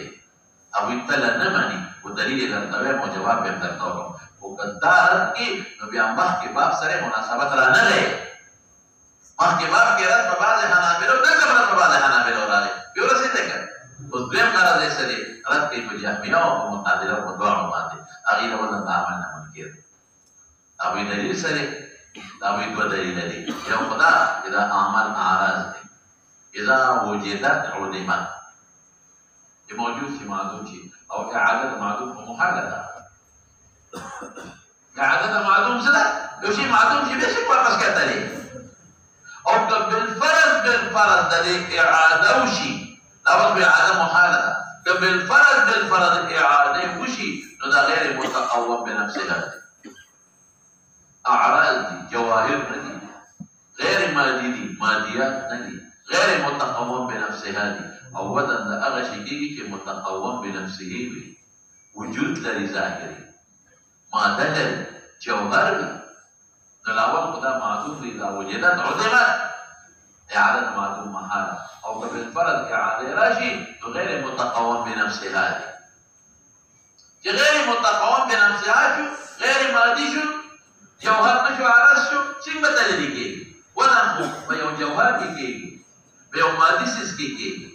هغوی تله نه مني خو دلیل یې درته وایم او جواب یې هم درته وکړم خو که دا رد کړي نو بیا مخکې باب سره مناسبت رانغی مخکې باب کې رد په بعضې حنابلو دلته رد په بعضې حنابلو راغی بیا ورسېدی که اوس دویم غرض یې څه دی رد کوي په جهمیه او په معتزله او په دواړو باندې هغې د وزن د عمل نه منکر دی هغوی دلیل څه دی دا هغوی دوه دلیله دي یو خو دا چې دا اعمال اعراض دی اذا وجدت علمت چې موجود شي معدوم شي او اعاده د معدوم خو محاله ده اعاده د معدوم څه ده یو شي معدوم شي بیا شي واپس کېدلی او که بالفرض د دې اعاده وشي دا اوس بیا اعاده محاله ده که بالفرض اعاده وشي نو دا غیر متقوم بنفسها ده اعراض دي جواهر نه دي غیر مادي دي مادیات نه دي غیر متقوم بنفسها دي او وزن د هغه شي کېږي چې متقوم بنفسه وي وجود لري ظاهري ماده لري جوهر وي نو الاول خو دا معدوم وي دا وجدت عدمت اعاده معدوم محاله او که بالفرض اعاده راشي نو غیر متقوم بنفسها دي چې غیر متقوم بنفسها شو غیر مادي شو جوهر نشو عرض شو څنګه بدلېږي کېږي وزن خو په یو جوهر کې کېږي په یو مادي څیز کې کېږي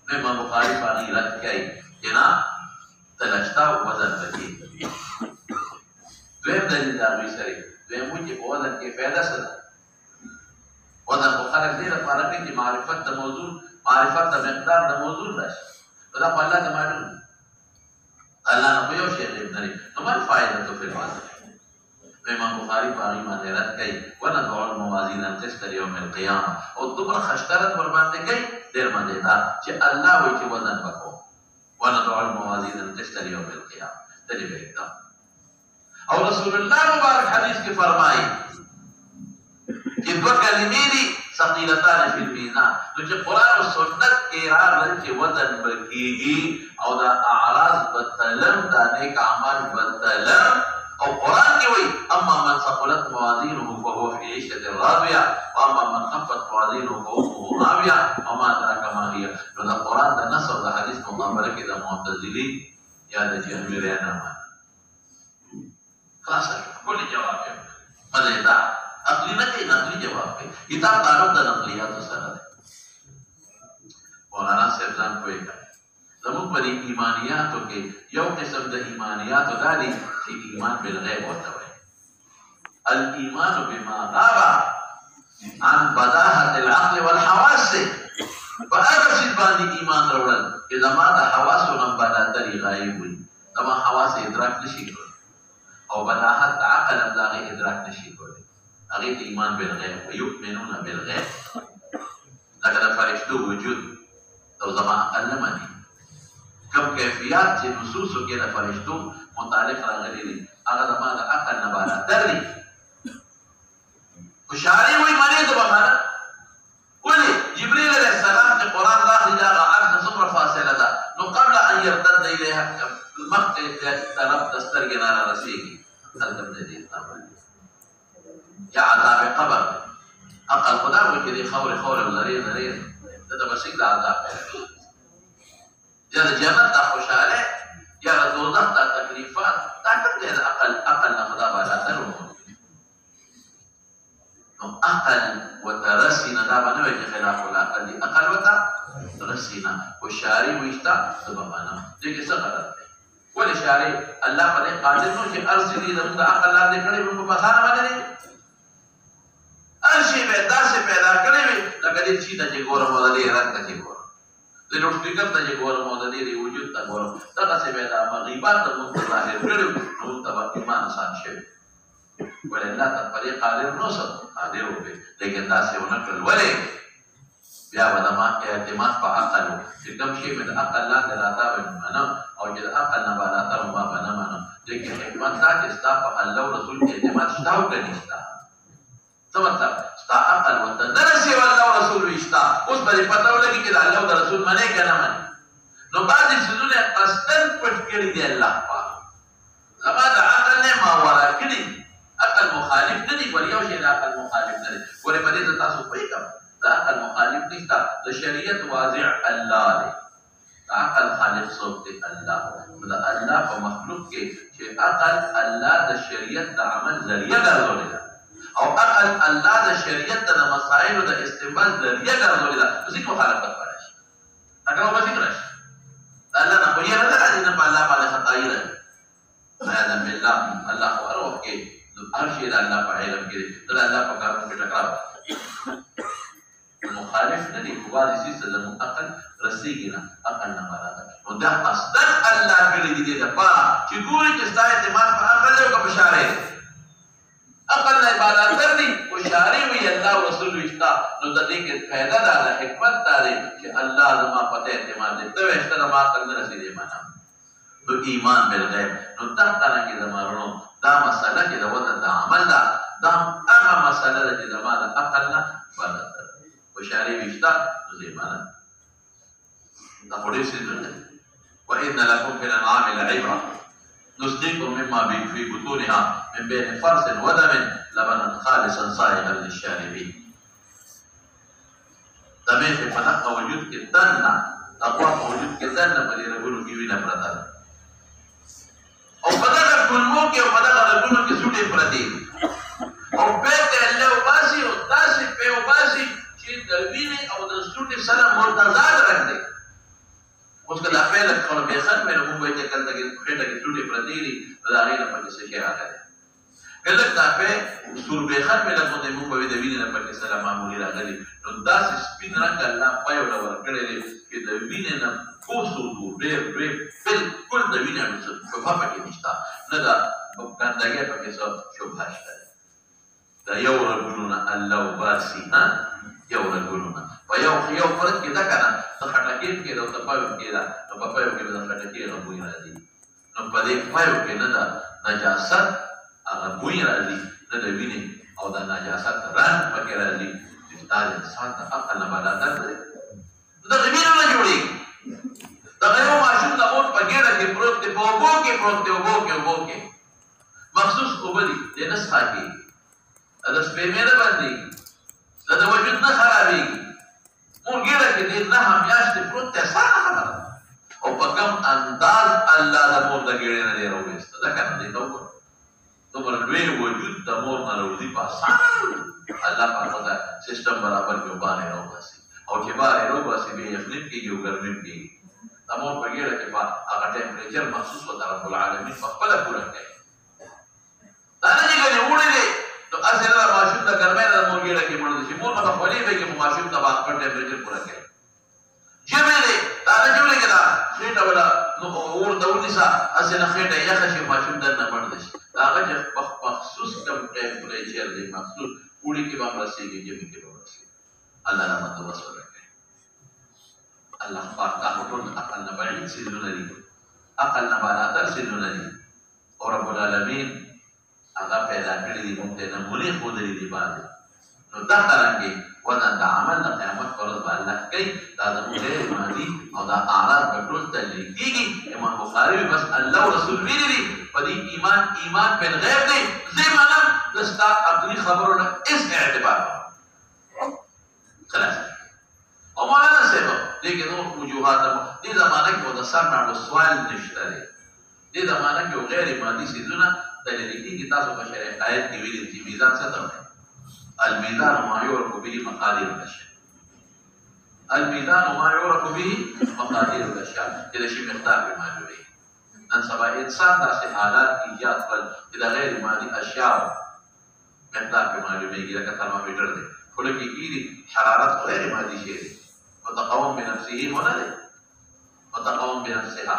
نو امام بخاري په هغې رد کوي چې نه تلشته وزن به کېږي دویم دلیل د هغوی سره دویم وایي چې په وزن کې فایده څه ده وزن خو خلق دې لپاره کوي چې معرفت د موضوع معرفت د مقدار د موضوع راشي دا په الله ته معلوم الله نه یو شی دې نه نو ما فائدہ تو په واسطه امام بخاری پاغي باندې رد کوي ونضع الموازين القسط يوم القيامه او دوباره خشترت ور باندې کوي ډېر باندې دا چې الله وایي چې وزن وکړو ونضع الموازين القسط يوم القيامه دې به او رسول الله مبارک حدیث کې فرمایي چې دوه کلمې دي ثقيلتان في الميزان نو چې قران او سنت کې راغلي چې وزن بکیږي او دا اعراض بدلم دا نیک عمل بدلم او قران کې وایي اما من ثقلت موازينه فهو في عيشة راضية واما من خفت موازينه فأمه هاوية وما أدراك ما هي نو دا قران دا نصر دا حدیث مقابله کې د معتزلي یا د جهميان نه خلاص كل جواب مزيدا عقلی نه کوي نقلي جواب کوي کتاب تعارف د نقلیات سره ده مولانا صاحب ځان کوي زموږ په ایمانیاتو کې یو قسم د ایمانیاتو دا دي چې ایمان بالغیب ورته وایي الايمان بما غاب عن بداهة العقل والحواس فهذا شيء باندې ایمان راوړل چې زما د حواسو نه بالاتري غایب وي زما حواس ادراک نشي کوي او بداهت عقل هم دا غي ادراک نشي کوي هغه ایمان بالغیب ويؤمنون بالغیب لکه د فرشتو وجود او زما عقل نه مانی کوم کیفیات چې نصوصو کې د فرشتو متعلق راغلي دي هغه زما د عقل نه بالاتر دي خوشالي وي معنی ته به معنا ولې جبريل عليه السلام چې قران راغلی دا عرض څومره فاصله ده نو قبل ان يرتد اليها مخ طرف دسترګ نه رسیږي هلته دې یا عذاب قبر عقل خدا وي چې خور ولري دا به څنګه عذاب یا د جنت د خوشاله یا د دوزخ د تکلیفات دا کوم دي عقل نه خدا باندې اثر وکړي نو عقل وترسينا دا باندې وایي خلاف العقل دي عقل وترسينا وشاري ويشتا سبحانه دې کې څه غلط دی ولې شاري الله په دې قادر نو چې ارسلي د عقل لاندې کړي په بخانه باندې ارشي به داسې پیدا کړی وي لکه دې چې د ګورم ولې رات ته ګورم د نو سپیکر ته ګورم ولې دې وجود ته ګورم دا څه به دا مغیبات د متظاهر کړو نو تبع ایمان سان شي ولې الله ته په دې قادر نو څه قادر وي لیکن داسې ونکړل ولې بیا ودما اعتماد په عقل چې کوم شی په عقل لا دراته ونه او چې عقل نه باندې ما باندې مانه لیکن حکمت دا چې ستا په الله او رسول کې اعتماد شته او کني شته سمته ستا عقل وته درسي والله او رسول وشتا اوس به پته ولګي چې الله او رسول منه کنه منه نو بعضی سيزونه قصدن پټ کړی دی الله پاک زما د عقل نه ما ورا کړی عقل مخالف نه دی ور یو شی د عقل مخالف نه دی ور په دې تاسو پوي کوم د عقل مخالف نشته د شریعت واضع الله دی عقل خالق څوک دی الله د الله په مخلوق کې چې عقل الله د شریعت د عمل ذریعہ ګرځولې ده او عقل الله د شریعت د مسائل د استعمال ذریعہ ګرځولې ده ځکه مخالفت راشي اګه وبې راشي الله نه کوي نه راځي نه په الله باندې خدای راځي اذن بالله الله اروح کې هر شی د الله په علم کې د الله په کارونو کې ټکراو مخالف نه دي کومه شي چې د عقل رسیږي نه عقل نه مراد نو دا اصلا الله کړی دي د پاره چې ګوري چې ستاسو اعتماد په عقل او په اشاره عقل نه عبادت کوي او اشاره وي الله او رسول وشتا نو د دې کې فائدہ ده حکمت ده چې الله زما په اعتماد دې ته وشته ما عقل نه رسیدي معنا نو ایمان بالغیب نو دا څنګه زمارونو دا مسله چې د وته د عمل ده دا هغه مسله ده چې زما د عقل نه باندې وشاري وشتا زيمانا تقولي سيدنا وإن لكم في الأنعام لعبرة نسقيكم مما في بطونها من بين فرث ودم لبنا خالصا صائغا للشاربين دمه في فنق وجود كدنا تقوى وجود كدنا فلي رغلو في وینا پرتا او بدغه کلمو کې او بدغه رغلو کې سوټي پرتی او به له وباسي او تاسي په وباسي چې دروینه او د سټوډي سره مرتضاد راځي اوس کله په لږ کول به خل مې موږ ته کله کې خټه کې سټوډي پردي دي دا غیر په څه کې راغلي کله تا په سوربېخان مې له مونږ په دې وینې نه پکې سلام معمولی راغلي نو داسې سپین رنګ الله پای ولا ورکړي چې د وینې نه کوسو ډېر بالکل د وینې نه شوبه پکې نشته نه دا ګندګي پکې څه شوبه شته دا یو رګونه الله وباسي ها یو رګونه په یو فرق کې دا کنه د خټکې کې د پایو کې دا نو په پایو کې د خټکې غوي راځي نو په دې پایو کې نه دا نجاست هغه بوی راځي نه د وینې او د نجاست رنګ پکې راځي چې دا انسان د عقل نه بلادت دی دا غوینه نه جوړي دا یو ماشوم د مور په ګډه کې پروت دی په اوبو کې پروت دی اوبو کې مخصوص اوبدي د نسخه کې دا سپېمې نه باندې دا د وجود نه خرابېږي مور ګډه کې دې نه همیاشتې پروت دی ساده خبره او په کوم انداز الله د مور د ګډې نه دی راوویسته دا کنه دی نو دومره لوی وجود د مور نه راوځي په اسانه الله پاک دا سیستم برابر کې باندې راوباسي او چې باندې راوباسي به یقین کېږي او ګرمي کېږي د مور په ګډه کې هغه ټمپریچر مخصوص وته رب العالمین په خپله پوره کوي دا نه چې ګنې وړی دی نو اصل دا ماشوم د ګرمۍ نه د مور ګډه کې مړ دی چې مور نه به خولې وي کې ماشوم ته به خپل ټمپریچر پوره کوي ژمی دی دا نه جوړېږي دا خېټه ولا نو اور ته ونیسه هسې نه خېټه یخه شي ماشوم درنه مړ دی دا هغه چې مخصوص کوم ټمپریچر دی مخصوص اوړي کې به هم رسېږي ژمي کې به هم رسېږي الله رحمت وبس ورکوي الله پاک دا ټول عقل نه بعید څیزونه دي عقل نه بالاتر څیزونه دي او رب العالمین هغه پیدا کړي دي موږ ته نمونې ښودلي دي باندې نو دا څرنګې وزن د عمل نه قیامت پر ورځ به الله کوي دا زموږ غیر مادي او دا اعراض به ټول تللی کېږي امام بخاري وایي بس الله او رسول ویلي دي په دې ایمان بالغیب دی زه منم د ستا عقلي خبرو نه هېڅ اعتبار خلاص او مولانا صاحب دې کې نور وجوهات دې زمانه کې د سر نه سوال نشته دی دې زمانه کې غیر مادي څیزونه دلیل کېږي تاسو په شریعت آیت کې ویلي چې میزان څه ته الميزان ما يعرف به مقادير الاشياء الميزان ما يعرف به مقادير الاشياء اذا شيء مقدار بمعلومه نن سبا انسان داسې حالات ایجاد کړل چې د غیر مادي اشیاء مقدار بمعلومه کې لکه ترمامیټر دی خو لکه کېږي حرارت غیر مادي شی دی متقوم بنفسه هنا دی متقوم بنفسها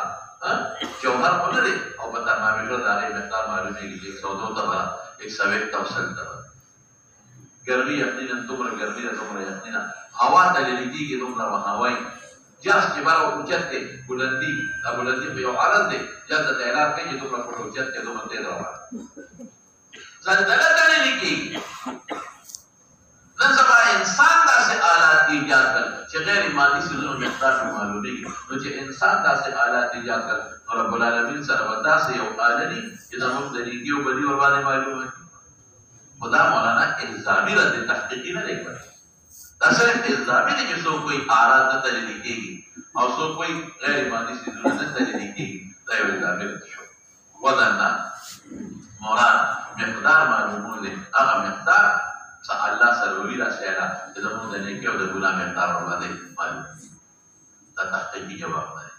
جوهر هنا دی او په ترمامیټر د هغې مقدار معلومه کې 102 ته 101 ته وصل ته ګرمي یقینا دومره ګرمي ده دومره یقینا هوا ته لیدل کېږي دومره هوایي جاز چې بار اوچت دی بلندي دا بلندي په یو عرض دی جاز د اعلان کوي چې دومره په اوچت کې دومره تېز روان زلزله ته لیدل کېږي نن سبا انسان داسې آلات ایجاد کړل چې غیر مادي څیزونو مقدار معلومېږي نو چې انسان داسې آلات ایجاد کړل نو رب العالمین سره به داسې یو آله دي چې زموږ د نیکي او بدي ورباندې معلومه خدا مولانا الزامی رد تحقیقی نه دی کړی دا صرف الزامی دی چې څوک کوئی اعراض نه دلیل کېږي او څوک کوئی غیر مادي څیزونه نه دلیل کېږي دا یو الزامی رد شو وزن مراد مقدار معلومول دی هغه مقدار څه الله سره وی راسېده چې زموږ د نیکۍ او د ګناه مقدار ورباندې معلوم دا تحقیقي جواب دی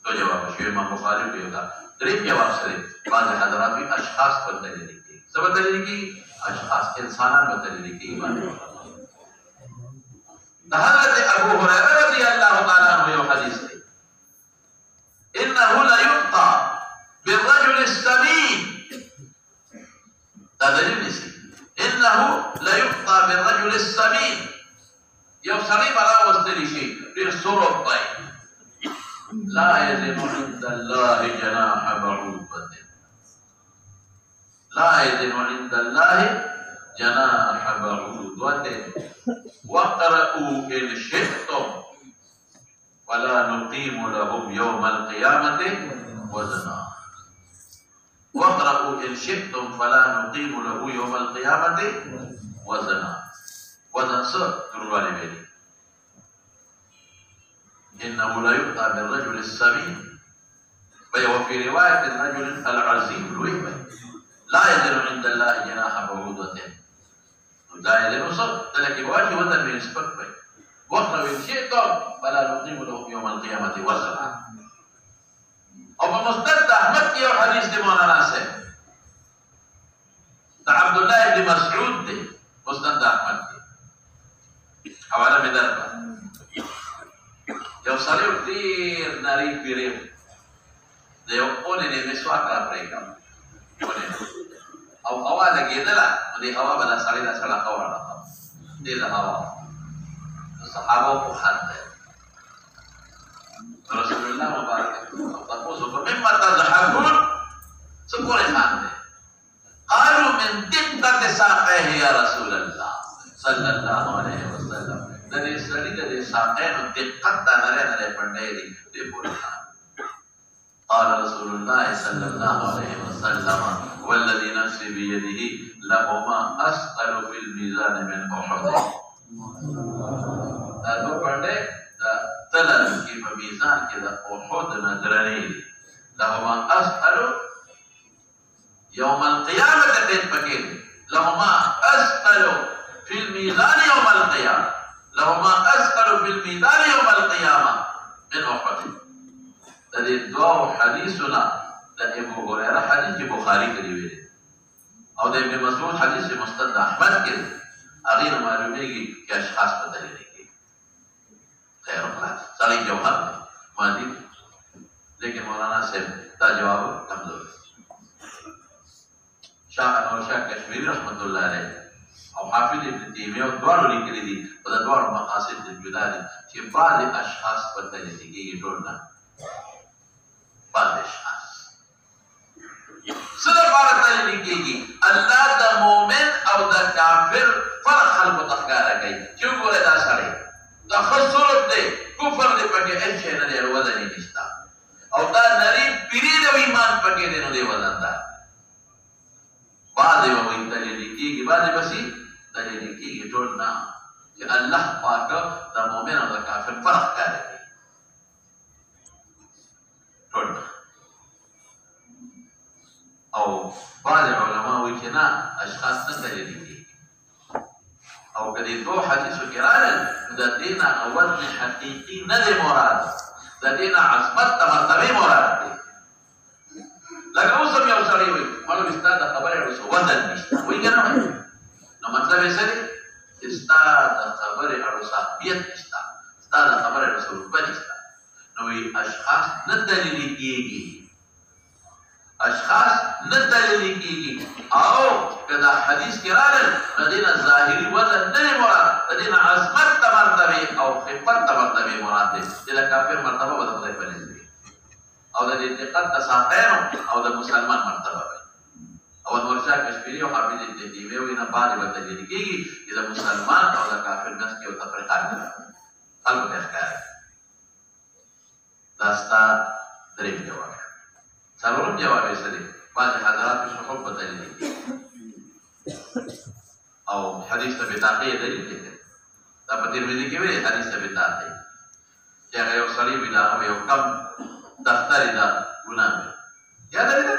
تو جواب شو امام بخاري کوي دا درې جواب سره بعض حضرات اشخاص پر دلیل کېږي څه دلیل کېږي اشخاص انسانان بدلیل کی ایمان دا حضرت ابو هريره رضی اللہ تعالی عنہ یو حدیث ہے انه لا يقطع بالرجل السمين دا دلیل نسی انه لا يقطع بالرجل السمين یو سړی بلا وستلی شي ډیر سورو پای لا يزن عند الله جناح بعوضة لا يزن عند الله جناح بعوضة واقرأوا إن شئتم فلا نقيم لهم يوم القيامة وزنا واقرأوا إن شئتم فلا نقيم له يوم القيامة وزنا وزن سر تروالي بيني إنه لا يقطع بالرجل السمين وفي رواية الرجل العزيم الوهمي لا يزن عند الله جناح بعوضة لا يزن صد لك بواجه وزن من سبق بي واقرأوا إن شئتم فلا نقيم لهم يوم القيامة وزنا او بمستد احمد کی اور حدیث دی مولانا سے عبداللہ ابن مسعود دے مسند احمد دے حوالہ میں دربا یو سلیو دیر ناری پیریم دے یو اولی نے مسواک را پریکم او هوا لگی دلا دے هوا بدا سلی دا سلا خورا رکھا دے دا هوا صحابہ کو حد دے رسول اللہ مبارک تقوصو فمما تضحکون سکور خان دے قالوا من دقت ساقه یا رسول اللہ صلی اللہ علیہ وسلم دے سلی دے ساقه نو دقت تا نرے نرے پڑھنے دے پوری خان قال رسول الله صلى الله عليه وسلم والذي نفسي بيده لهما أثقل في الميزان من أحد دو پڑھے تلل کی میزان کے دا احد ندرنی لهما أثقل يوم القيامة بيت بكين لهما أثقل في الميزان يوم القيامة لهما أثقل في الميزان يوم القيامة من أحد دے دعا حدیثنا دا ابو هريره حدیث بخاری کری ویلے او دا ابن مسعود حدیث مستند احمد کری اغیر معلومے گی کہ اشخاص بدلی نہیں کی خیر اخلاص صلی جوہر مادی لیکن مولانا سے تا جواب کمزور شاہ انور شاہ کشمیری رحمت اللہ علیہ او حافظ ابن تیمیہ دوارو لکلی دی و دا دوارو مقاصد جدا دی کہ بعض اشخاص بدلی نہیں کی ٹولنا بعض اشخاص صدر بارت تجلی کی گی اللہ دا مومن او دا کافر فرق خلق تخکارا گئی کیوں گولے دا سڑے دا خسرت دے کفر دے پکے اچھے ندے وزنی نشتا او دا نری پیری دے ایمان پکے دے نو دے وزن دا بعض وہی تجلی کی گی بعض بسی تجلی کی گی جوڑنا کہ اللہ پاک دا مومن او دا کافر فرق کارا گئی ٹوڑنا او بعض علماء ہوئی کہ نا اشخاص نہ دلیلی کی او کدی دو حدیث کرالن دا دینا اول حقیقی نہ دے مراد دا دینا عصمت تمرتبی مراد دے لکہ او سب یو سڑی ہوئی ملو استاد خبر ہے اسو وزن نشتا ہوئی کیا نا نو مطلب ایسا دے استاد خبر ہے اسو صحبیت نشتا استاد خبر ہے اسو رتبہ نشتا نوی اشخاص ندلیلی کیگی اشخاص ندلیلی کیگی آو کدا حدیث کرالن ندینا ظاہری وزن نلی مراد ندینا عظمت تمرتبی او خفت تمرتبی مراد دے دیلا کافر مرتبہ ودا خدای پلیز بھی او دا انتقاد تساقینو او دا مسلمان مرتبہ بھی او انورشاہ کشمیری و حافظ انتقیمی و اینا باری ودلیلی کیگی دا مسلمان او دا کافر نس کے و تفرقات دے خلق اخکار ہے داستا دریم جواب سلورم جواب ایسا دی بعض حضرات شخص بدلی دی او حدیث تا بیتاقی دلیل دیتے تا پا ترمیدی کی وی حدیث تا بیتاقی یا غیو صلیب دا او یو کم دفتری دا گناہ میں یاد ہے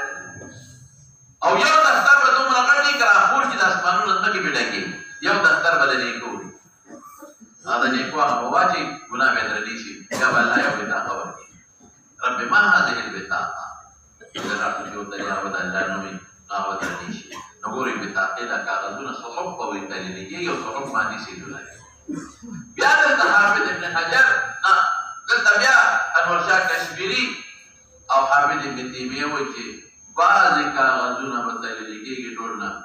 او یو دفتر با دو منقر نہیں کرا خور کی دا اسمانون اندکی بیٹا کی یو دفتر بدلی کوری آدھا نیکو آقا بواچی گناہ میں درنیشی یا واللہ یو بیتاقا ورکی رب ما هذه البطاقة إذا رأت شو تجاوز اللانومي ناوز النيشي نقول البطاقة إذا كاغذون صحب ويتالينيكي وصحب ما نيسي دولاي بيان الحافظ ابن حجر قلت بيا أنور شاہ کشمیری أو حافظ ابن تيمية ويكي بعض كاغذون ويتالينيكي يقولنا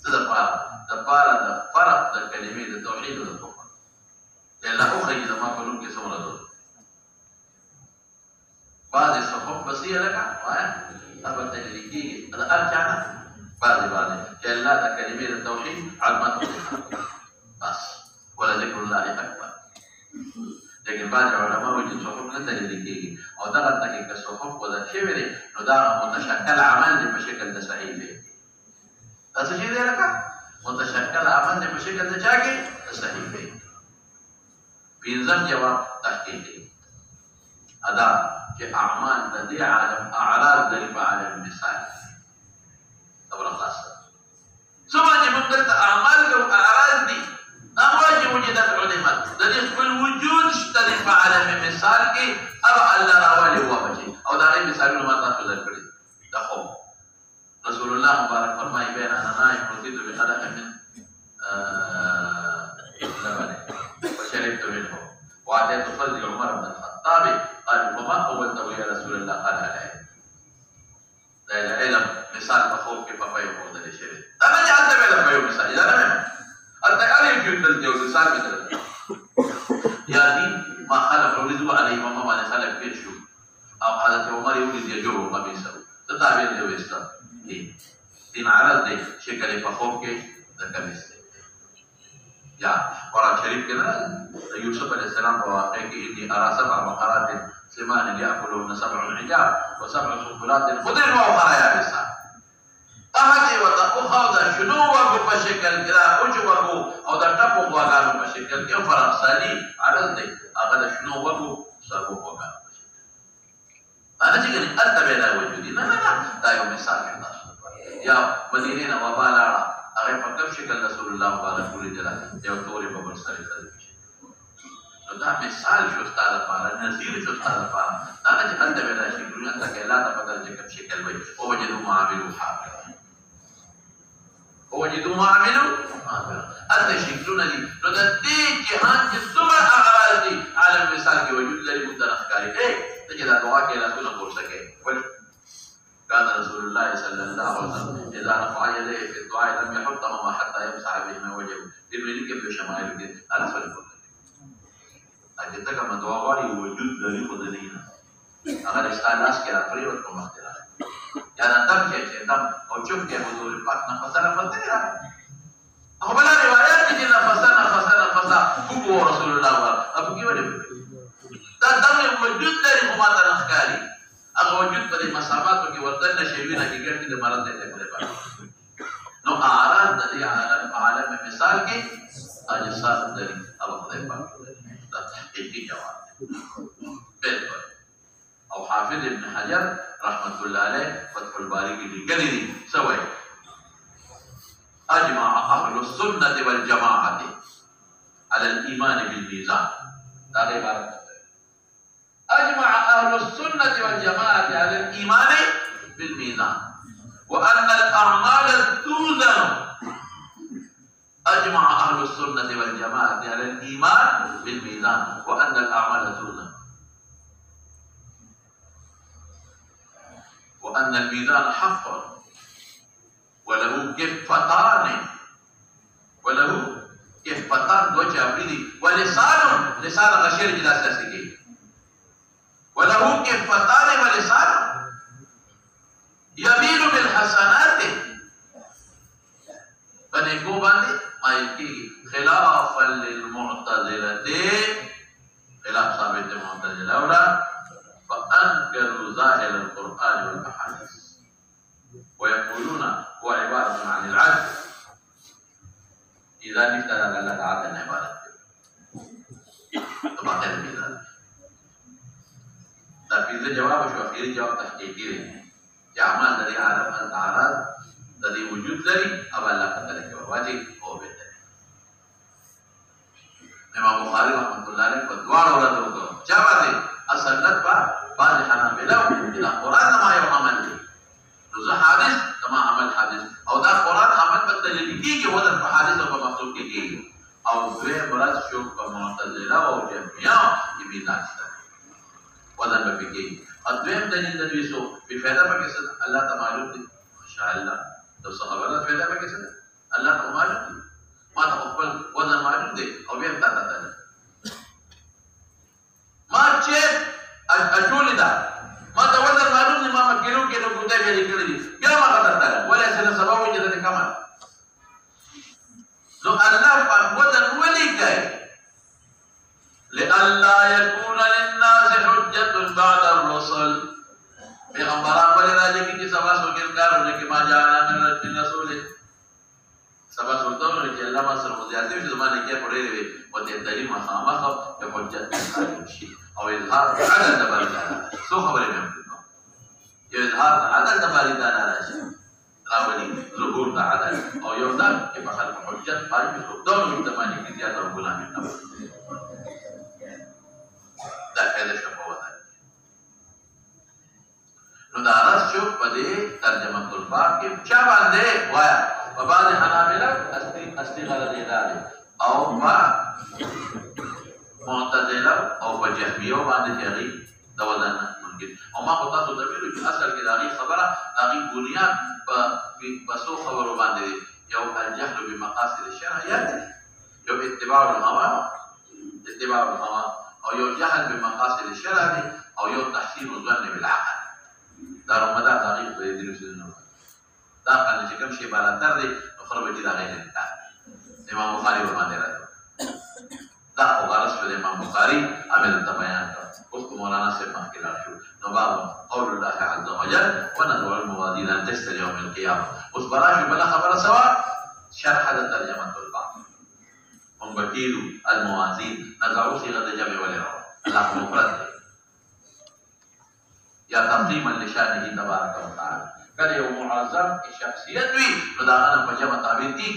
تدفار دا فرق دا كلمة دا توحيد دا كفر لأن أخي إذا ما قلوك سمرا دول بعض صحف بسيئة لك أبا تجريكي هذا أرجعنا بعض كلا دا كلمة التوحيد علمات بس ولا ذكر الله أكبر لیکن بعض علماء وجد صحف نتجريكي أو دغلتك كالصحف وذا شبري نداغ متشكل عمل دي بشكل صحيفي أسجي دي لك متشكل عمل دي بشكل تشاكي صحيفي بينزم جواب تحقيقي هذا کہ اعمال لدی عالم اعراض دلی عالم مثال خبر خاصه ثم جمعت اعمال او اعراض دي نواجه وجدت علماء لدي كل وجود اشترك عالم مثال کی اب الله راولی هو بچي او دا مثالونه ما تاسو درکړي دا خو رسول الله مبارک فرمایي بین वादे तो फर्ज उमर इब्न खत्ताब قال وما قبلته يا رسول الله قال لا علم مثال بخوف के पपाई को दे शेरे तने जानते मेरा पयो मिसाल जाना मैं التقالي يجوز जो मिसाल में يا دين ما خلق رضوا عليه وما ما خلق في شو او حضرت عمر يريد يجور قميصه تتابع له وسط دين عرض دي شكل بخوف के قميص या कुरान शरीफ के ना यूसुफ अलैहिस्सलाम को वाक़े कि इन्नी अरा सबअ बक़रात सिमान याकुलुन सब'un हिजाब व सब'u सुंबुलात खुदर व खराया बिसा ताहजे व तखौदा शुनु व बशकल करा उजवहु और द टपो वागान बशकल के फरसाली अरज दे अगर शुनु व सबो होगा انا جيني انت بين وجودي لا دايو مثال या मदीने न वबाला अगर पक्कम शक्ल रसूलुल्लाह मुबारक पूरी जला या तोरे बबर सरे सरे तो दा मिसाल जो उस्ताद पारा नजीर जो उस्ताद पारा दाना जी अंत बेला शिकरू अंत के अल्लाह ता पता जे कब शक्ल वही ओ वजदु मामिलु हाफिर ओ वजदु मामिलु हाफिर अंत शिकरू नदी तो दा दी जहान के सुबह अगराज दी आलम मिसाल के वजूद लरी मुतनफकारी ए तो जदा दुआ के रसूल बोल सके كان رسول الله صلى الله عليه وسلم إذا رفع يديه في الدعاء لم يحطهما حتى يمسح بهما وجهه للملك بشمائل على صلى أجل تك من دعاء واري وجود لري خدنينا अगर इसका इलाज किया परिवर्तन को मत करा या नंदम के चेतम और चुप के हुजूर पाक न फसला फतेरा अब बना रिवायत की जिन फसा हुआ रसूलुल्लाह अब की वजह दम वजूद लरी हुमाता नखकारी अगर वजूद पर मसाबातों की वर्तन शरीर हकीकत की मरद देते मेरे पास नो आराम दरी आलम में मिसाल की अजसाद दरी अब खुदे पाक दा तहकीकी जवाब बिल्कुल और हाफिज इब्न हजर रहमतुल्लाह अलैह फतहुल बारी की लिखी सवाई अजमा अहलु सुन्नत वल जमाअत अला ईमान बिल मीज़ान दारे बात أجمع أهل السنة والجماعة على الإيمان بالميزان وأن الأعمال توزن أجمع أهل السنة والجماعة على الإيمان بالميزان وأن الأعمال توزن وأن الميزان حق وله كفتان دوجه أبريدي ولسان غشير جلاس لسكي وله كفتان ولسان يميل بالحسنات فنكو باندي ما يكي خلافا للمعتزلة خلاف ثابت المعتزلة ولا فأنكروا ظاهر القرآن والأحاديث ويقولون هو عبارة عن العدل إذا نفترض على العدل عبارة طبعا هذا الميزان tapi itu jawab syafiri jawab tahqiqi ya amal dari alam al-ta'arad dari wujud dari awallah dari jawab wajib ho beda Imam Bukhari rahmatullah alaih kedua orang itu jawab deh as-sunnah ba'd hanabila ila Quran ma ya amal ni nuzul hadis kama amal hadis atau dah Quran amal betul ki ke wadan hadis atau maksud ki atau dua berat syuk mu'tazilah atau jamiah ibidah वजन में बिके और द्वेम दलील दलीसो बेफायदा पर कैसे अल्लाह ता मालूम थी माशाअल्लाह तो सहाबा का फायदा पर कैसे अल्लाह ता मालूम थी मा ता ऊपर वजन मालूम दे और वे ता मा चे अजूलिदा मा ता वजन मालूम नहीं मा किलो गुदे बेली करी क्या मा करता है वला से सबब हो जैसे कमा जो अल्लाह पर वजन वली गए لئلا يكون للناس حجة بعد الرسل پیغمبران ولی راجے کی سبا سوگرکار ہونے کے ما جانا من رسول سبا سلطان ہونے کے اللہ مصر مزیادی وشی زمانے کیا پڑے رہے وہ تحتالی مخامہ خب کہ حجت اور اظہار عدل دباری دانا سو خبری میں ہم یہ اظہار عدل دباری دانا راشی راولی ظهور دا عدل اور یودا کہ بخلق حجت پاری میں سلطان ہونے زمانے کی زیادہ غلامی نبر دا فائدہ شفاوت ہے نو دا عرض چوک پدے ترجمہ الباب کے چا باندے وایا وبعد حنابلہ اصلی غلط ادارے او با معتزلہ جهميه باندې چې هغه د وزن ممکن او ما خو تاسو ته ویلو چې اصل کې د هغه خبره د هغه بنیاد په څو خبرو باندې یو الجهل بمقاصد الشرع یادي یو اتباع الهوى او یو جهل بمقاصد الشرع دی او یو تحسين الظن بالعقل دا رمضان تاریخ په دې درسونو دا کله چې کوم شی بالاتر دی نو خراب دي دا غیر انکار امام بخاری ورته راځي دا او غرض په امام بخاری عمل ته بیان کړ اوس مولانا سے مخکې شو نو باب قول الله عز وجل ونضع الموازين القسط يوم القيامه اوس براشو بل خبره سوا شرح د ترجمه الباب هم بکیلو الموازين نضعوا صيغه جمع ولرا الله مفرد یا تقدیما لشانه تبارک وتعالى کله یو معظم شخصیت وي نو دا غنه په جمع تعبیر دي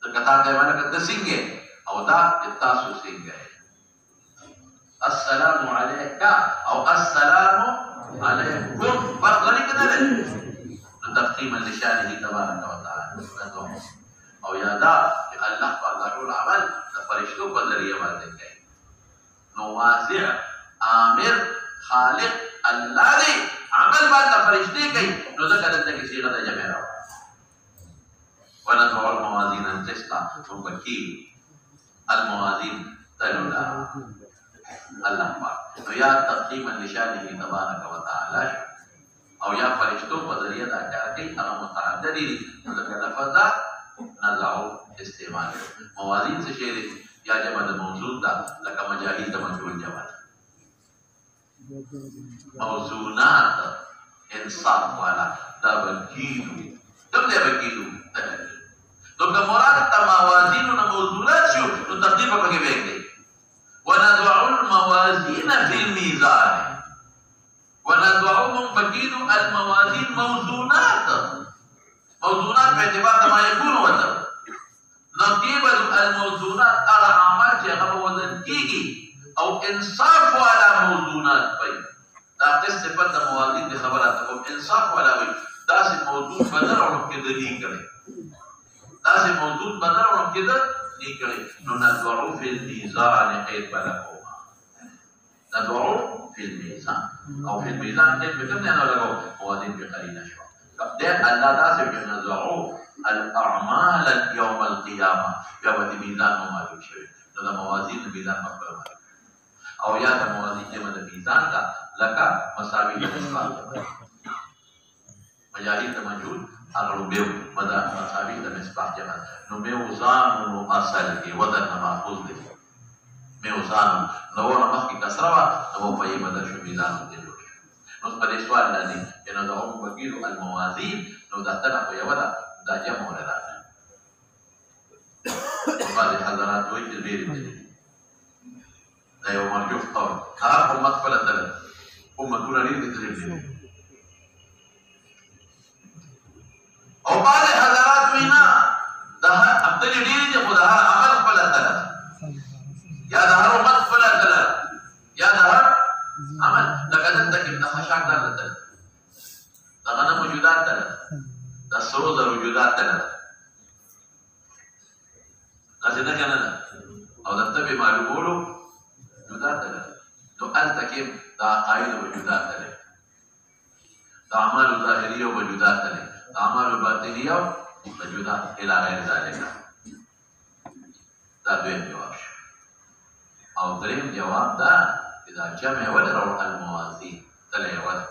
د کتاب دی باندې کته څنګه او دا تاسو څنګه السلام علیک او السلام علیکم فرق لري کنه تقدیما لشانه تبارک وتعالى او یادا الله تعالی ټول عمل د فرشتو په ذریعہ باندې کوي نو واسع امر خالق الله دی عمل باندې فرشتي کوي نو ځکه دلته کې صيغه د جمع راو ونضع الموازين القسط وبكيل الموازين تلولا الله پاک نو یا تقدیما لشانه تبارک وتعالى او یا فرشتو په ذریعہ دا کار کوي هغه متعدد دي نو ځکه لفظ نضعوا استعمال موازين څه شی دي یا جمع د موجود ده لکه مجاهید د مجهول جمع موزونات انصاف والا دا بکیلو کوم دی بکیلو نو که مراد ته موازین او موزونات شو نو تقدیر په کې وایي ونضع الموازين في الميزان ونضع بکیلو الموازين موزونات په اعتبار د ما يكون وزن نقيب الموزونات على اعمال چې هغه وزن کیږي او انصاف والا موزونات پي دا قصه په د موازین د خبرات او انصاف والا وي دا سه موضوع بدل او کې د دې کړي دا سه موضوع بدل او کې د دې کړي نو نضعوا في الميزان خير بلکو نضعوا في الميزان او في الميزان کې په کوم نه لګو موازین په قرینه شو ده الله دا سه نضعوا الاعمال يوم القيامه يوم الميزان معلوم شوی نو د موازین د میزان په اړه او یا د موازین جمع د میزان کا لکه مساوی د مصباح مجاهید د مجهول هغه به مدا مساوی د مصباح جمع نو میوزان نو اصل کې وزن ماخوذ دی میوزان نو ورته مخکې کسره وا نو په یې بدل شو میزان دی نو په دې سوال باندې ان دا هم بکیلو الموازین نو دا تنه په یو دا جمع ولا راځي بعض حضرات وایي چې ډېر دي دا یو مرجوح قول هغه امت فلا تلل امتونه ډېر دي او بعض حضرات وینا دا عبد ډېر دي خو دا عمل فلا تلل یا دا امت فلا تلل یا دا عمل لکه دلته کې د خشاک دلته دا غنم موجودات تلل دا سرو د وجودات تلل لازم نه کنه او د تبع معلومولو وجودات ده نو التکیم دا عقاید وجودات ده دا اعمال ظاهریه وجودات ده دا اعمال باطنیه وجودات الى غیر ذلك دا دویم جواب او دریم جواب دا اذا جمع ولروا الموازين تلای ول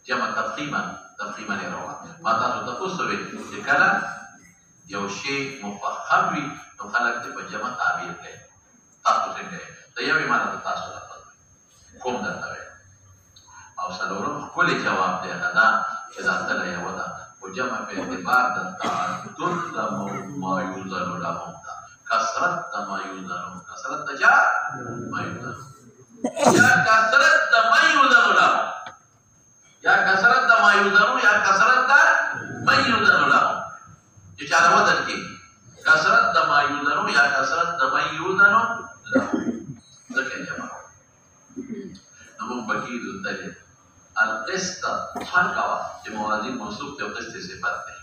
جمع تفخیما لروا ما تاسو تاسو به کله یو شی مفخم وي نو خلک ته په جمع تعبیر کوي تاسو څنګه دا یو معنا تاسو راځي کوم درته او څلورم خپل جواب دی دا چې دا تل یو ده او جمع په اعتبار د تعدد ما یوزن لهم کثرت ما یوزن کثرت جا ما یوزن یا کثرت ما یوزن لهم یا کثرت ما یوزن یا کثرت ما یوزن لهم چې چا له ودل کې کثرت ما یوزن یا کثرت ما یوزن ذکر جمع نمو بکید الدلیل القسط حرکوا چې موازین موصوف ته قسط صفت ده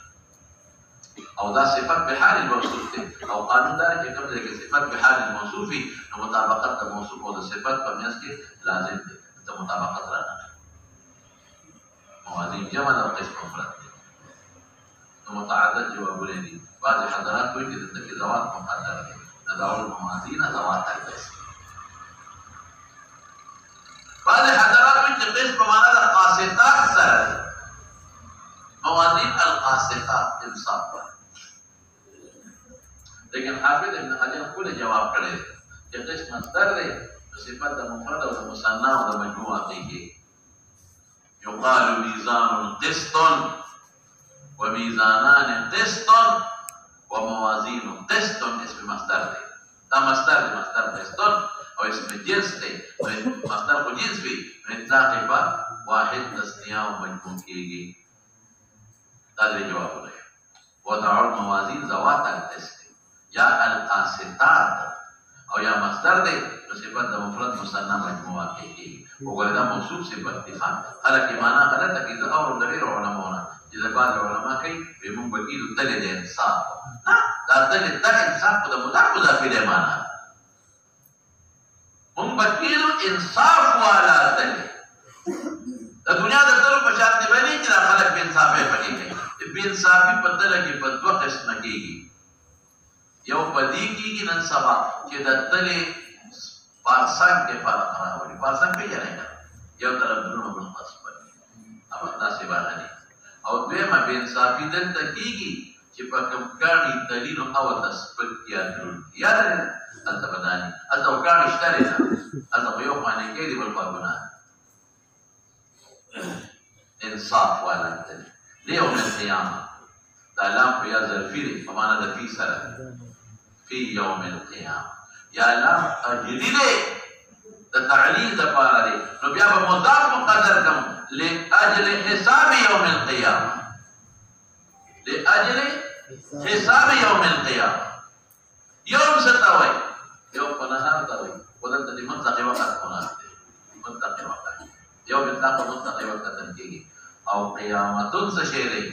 او دا صفت بحال الموصوف ته او قانون دار چې کوم ځای کې صفت بحال الموصوف وي نو مطابقت د موصوف او د صفت په میاس کې لازم دی ته مطابقت راغلی موازین جمع او قسم مفرد دی نو متعدد جوابونه دي بعض حضرات وایي چې د کې ذوات مقدر دي ندعو الموازین ذوات القسم بعض حضرات وایي چې قسم په معنا د قاسطات سره موازین القاسطات انصاف لیکن حافظ ابن حجر خپل جواب کړی چې قسم مصدر دی صفت د مفرد او د مثنى او د مجموعه کېږي يقال ميزان قسط وميزانان قسط وموازين قسط اسم مصدر دی دا مصدر قسط او اسم جنس دی مصدر کو جنس بھی اطلاق په واحد تسنیه او مجموع کېږي دا د جواب دی وضع الموازين ذوات القسط یا القاسطات او یا مصدر دی نو صفت د مفرد مثنى مجموعه کېږي وګوره دا موصوف صفت دی خلک معنا غلطه کوي دا اور د ډېرو علماونه چې د بعض علما کوي به موږ بګیدو تل د انصاف دا تل د انصاف د مضاف له معنا موږ بګیدو انصاف والا تل د دنیا د ټولو په شان دی باندې چې دا خلک به انصاف یې پدې کوي به انصافي په تل کې په دوه قسمه کېږي یو پدې کېږي نن سبا چې د تلې پارسان کې فرق راوړي پارسان پیژنې یو طرف درونو بل خاص پدې او دا څه باندې او دویمه بے انصافي دلته کېږي چې په کوم کاڼي دلیل او تثبت کې یاد هلته بداني هلته کاڼي شته نه هلته په یو باندې کې دی بل په ګناه انصاف والا دلیل ليوم القيامة دا لام په یا ظرفي دی په معنا د فی سره فی یوم القیامة یا لام اجلی دی د تعلیل د پاره دی نو بیا به مضاف مقدر کوم لاجل حساب یوم القیامة لاجل حساب یوم القیامة یوم ستوي یوم په نهار ته وي ودلته د مطلق وخت قرآن دی مطلق وخت یوم مطلق وخت کېږي او قیامتون څه شی دی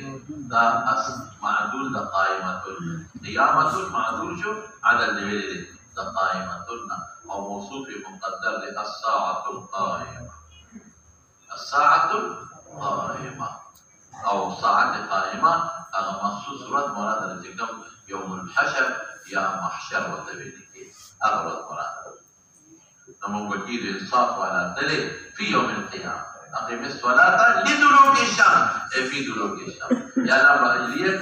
دا معدول د قائمتون قیامتون معدول شو عدل دی ویل دی د قائمتون او موصوف مقدر دی الساعة القائمة الساعة القائمة او ساعة قائمة هغه مخصوص صورت مراد دی کوم یوم الحشر یا محشر ورته ویل کېږي هغه ورځ مراد نو موږ کې د انصاف والا دلیل فی یوم القیامة أقم الصلاة لدلوك الشمس في دلوك الشمس يا رب أجليك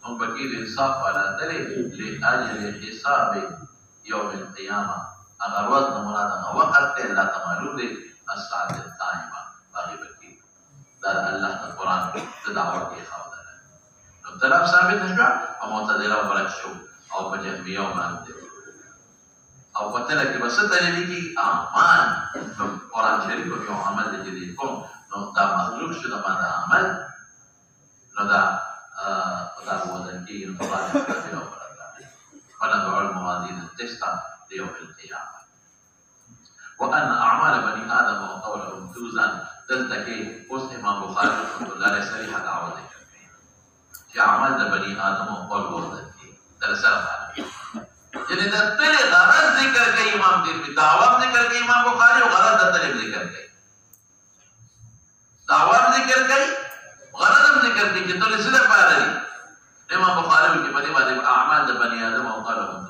هم بكير إنصاف على دليل لأجل حساب يوم القيامة أغر وزن مرادنا وقت لا تمالون دي الساعة القائمة باقي بكير دار الله القرآن تدعوة كي خاودنا نبتلاب ثابت نشبع ومعتدلا وبرك شو أو بجهمي يوم أمدر او پتہ کہ بس دلیل کی اعمال قرآن شریف کو عمل دې دې کوم نو دا مخلوق شو دا باندې عمل نو دا وزن کې نو قرآن شریف او فندع الموازين القسط ليوم القيامة وأن أعمال بني آدم وقولهم توزن دلتكي وسط إمام بخاري رحمه الله عليه صريحة دعوة في أعمال بني آدم وقول وزن دلسل یعنی د تل غرض ذکر کوي امام ترمذی دعوت ذکر کوي امام بخاری او غرض د تل ذکر کوي دعوت ذکر کوي غرض ذکر کوي چې تل څه لپاره دي امام بخاری کې په دې باندې اعمال د بنی آدم او قالهم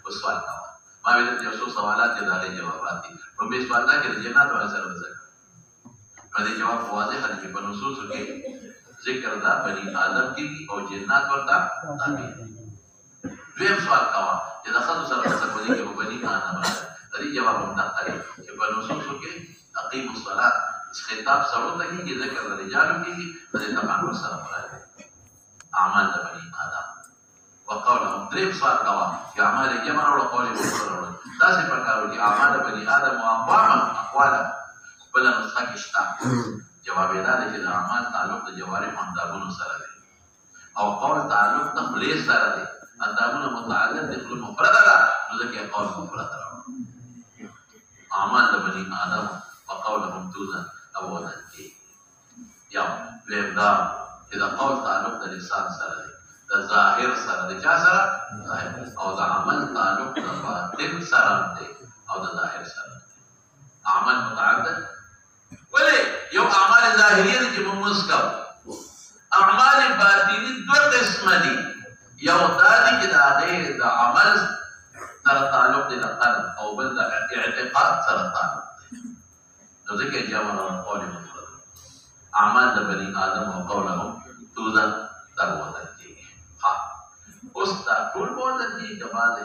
وسوال کاوه ما ویل چې اوس سوالات دي دا جوابات دي په دې سوال کې د جنات او سره وځي په دې جواب واضح دي په نصوص کې ذکر دا بنی آدم کې او جنات ورته دي دویم سوال کاوه چې د خلکو سره څه کوي کې په بني آدم د دې جواب هم دقیق چې په نصوص کې اقیم الصلاه خطاب سره ته کې ذکر د رجالو کې د دې تمام سره مراد اعمال د بني آدم وقولهم دریم سوال کاوه چې اعمال جمع او قول مفرد دا څه پکارو چې اعمال بني آدم او اقوال بل نسخه کې شته جواب یې دا دی چې اعمال تعلق د جوارح اندامونو سره دی او قول تعلق د خلیص سره دی اندامونه متعلق دي خپل مفرد ده نو ځکه قول مفرد راوړي اعمال د بني آدم وقولهم توزن او وزن کې یا ویدا چې د قول تعلق د لسان سره دی د ظاهر باطن سره دی او د ظاهر سره عمل متعدد ولې یو اعمال ظاهریه دي چې موږ کوو اعمال باطنی دو قسمه دي یو دا دي چې د هغې د عمل سره تعلق دی د قلب او بل د اعتقاد سره تعلق دی نو ځکه جمع قول مفرد اعمال د بني آدم او قولهم توزن در وزن کېږي ها اوس دا ټول وزن کېږي که بعضې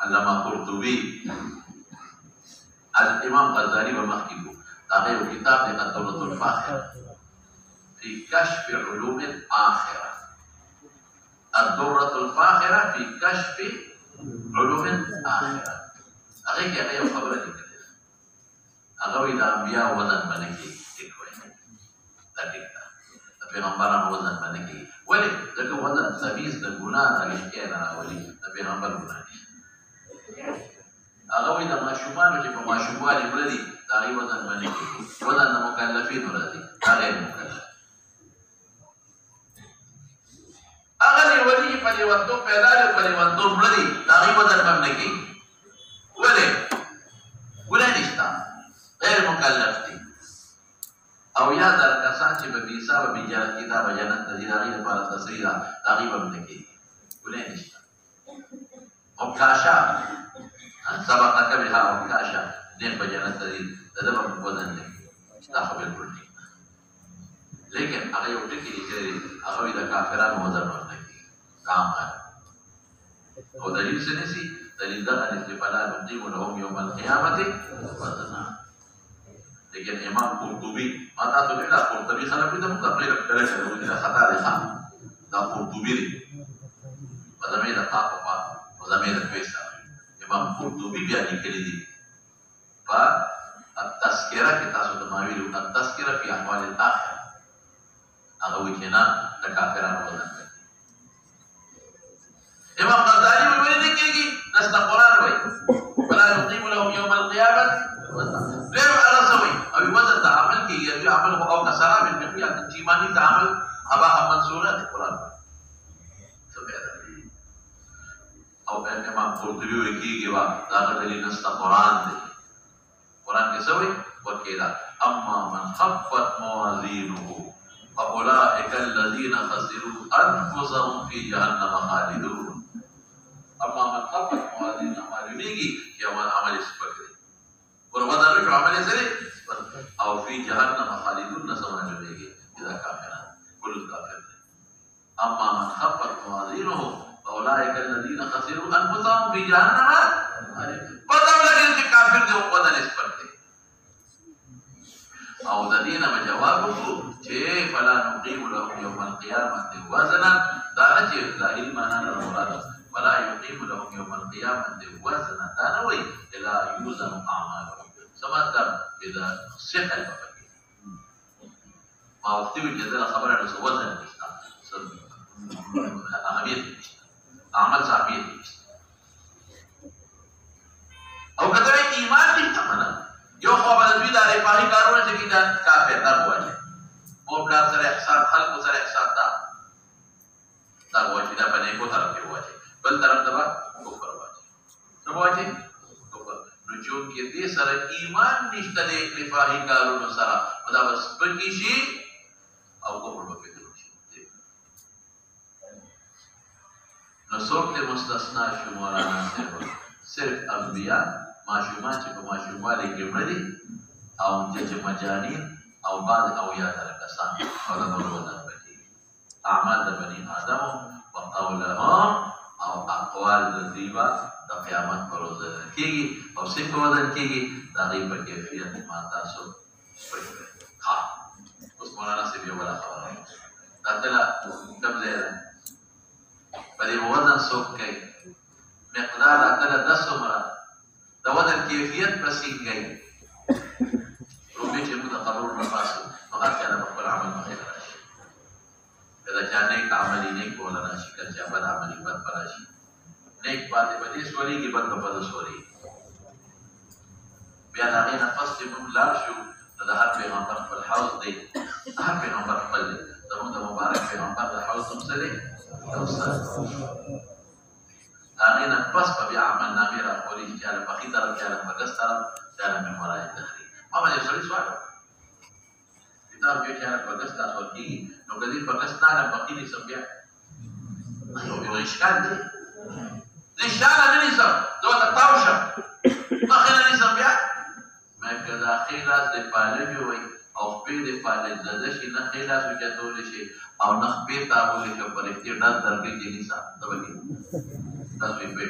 علامه قرطبي الامام غزالي به مخکې کړو د هغه یو کتاب دی الدورة الفاخرة في كشف علوم الآخرة الدورة الفاخرة في كشف علوم الآخرة هغې کې هغه یو خبره لیکلې ده هغه وایي د انبیا وزن به نه کېږي ټیک وایي دا ټیک ده د پیغمبرانو وزن به نه کېږي ولې ځکه وزن تمیز د ګناه نه رښتیا نه راولي د پیغمبر ګناه دي هغه وایي د ماشومانو چې په ماشوموالي مړه دي د هغې وزن به نه کېږي وزن د مکلفینو راځي دا غیر مکلف هغه لیوني چې په لیونتوب پیدا دي په لیونتوب مړه دي د هغې وزن به هم نه کېږي ولې ګناه نشته غیر مکلف دي او یا در کسان چې به بېحسابه بېجنتي دا به جنت ته ځي د هغې لپاره تصریح ده د هغې به هم نه کېږي ګناه نشته عکاشا سبقه بها عکاشا دین په جنت ته ځي د ده به وزن نه کېږي دا خو بلکل ټیک ده لیکن هغه یو ټکي لیکلی دی هغه وایي د کافرانو وزن ورنه کېږي دا عمل او دلیل څه نیسي دلیل دغه نیسي فلا نقیم لهم یوم القیامة وزنا لیکن امام قرطبي ما تاسو ویل قرطبي خلک دې موږ خپل کله کله وایي دا خطا دی ښه دا قرطبي دی په زمې د قاف په په زمې د پیسه امام قرطبي بیا لیکلي دي په التذکره کې تاسو ته ما ویلو التذکره فی احوال الاخره هغه وایي چې نه د کافرانو وزن کوي امام غزالي ویلي نه کېږي نسته قرآن وایي ولا نقیم لهم یوم القیامة غیر هغه څه وایي او وزن د عمل کېږي دوی عمل خو او کسراب المقیاس چې ایماني تعامل هباء منصورا دی قرآن څه پیدا او امام قرطبي وایي کېږي وا دا هغه دلیل نسته قرآن دی قرآن کې څه وایي وکیلا اما من خفت موازینه فأولئك الذين خسروا أنفسهم في جهنم خالدون اما من خفت موازینه معلومیږي چې عمل سپک دی ورغدارو شو عمل سره او فی جهنم خالدون نه معلومیږي دا کافران ټول کافر دي اما من خفت موازینه فأولئك الذين خسروا أنفسهم في جهنم پتہ لګي چې کافر دی او بدن سپک دی او د دې نه جواب وکړو چې فلا نقیم لهم یوم القیامة وزنا دا نه چې ظاهري معنا نه مراد ولا يقيم لهم يوم القيامة وزنا دا نه وایي لا يوزن اعمالهم سمعتم اذا صح الفقيه ما وقتي وجدنا خبر انه وزن نشته اهميت نشته عمل صحيح نشته او کله ایمان نشته معنا یو خو به دوی دا رفاهي کارونه چې دا کافر در وایي او بل سره احسان خلق سره احسان دا وایي دا په نه کو طرف کې وایي بل طرف ته کفر واچي نو واچي کفر نو چون کې دې سره ایمان نشته د رفاهي کارونو سره دا بس پکې شي او کفر به پکې شي نو څوک ته مستثنا شمارانه صرف انبیا معشومان چې په معشوموالي کې مړه دي او چې مجانین او بعض اویا تر کسان او د نور وزن پکې اعمال د بني آدم وقولهم او اقوال د دیوا د قیامت پر ورځ کېږي او څه په وزن کېږي د هغې په کیفیت ما تاسو پوهېږئ ښه اوس مولانا صاحب یو بله خبره دا تله کوم ځای ده په دې وزن څوک کوي مقدار دا تله دا څومره د وزن کیفیت به څنګه وي رومي چې موږ د قبرونو نه پاسو نو هر چا به خپل عمل مخې ته راشي کله چا نیک عملي نیک بوله راشي کله چا بد عملي بد به راشي نیک باندې به دې سورېږي بد به بده سورېږي بیا د هغې نه پس چې موږ لاړ شو نو د هر پیغمبر خپل حوض دی هر پیغمبر خپل دی زموږ د مبارک پیغمبر د حوض نوم څه دی کوثر بس بیا عمل نامې راخوري چې چاله پخې طرف چاله پکس طرف چاله ممورای تحریر ما باندې سړي سوال کتاب کې چاله پکس تاسو کېږي نو کدي پکس نه پخې دي سم بیا یو اشکال دی اشکال نه نيسم دوته تاوشم مخه نه نيسم بیا مې کدا خلاص د پالې وي او په دې پالې زده شي نه خلاص وکړول شي او نه په تاسو کې په دې ډاډ درګي کې نيسم تبګي تاسو یې په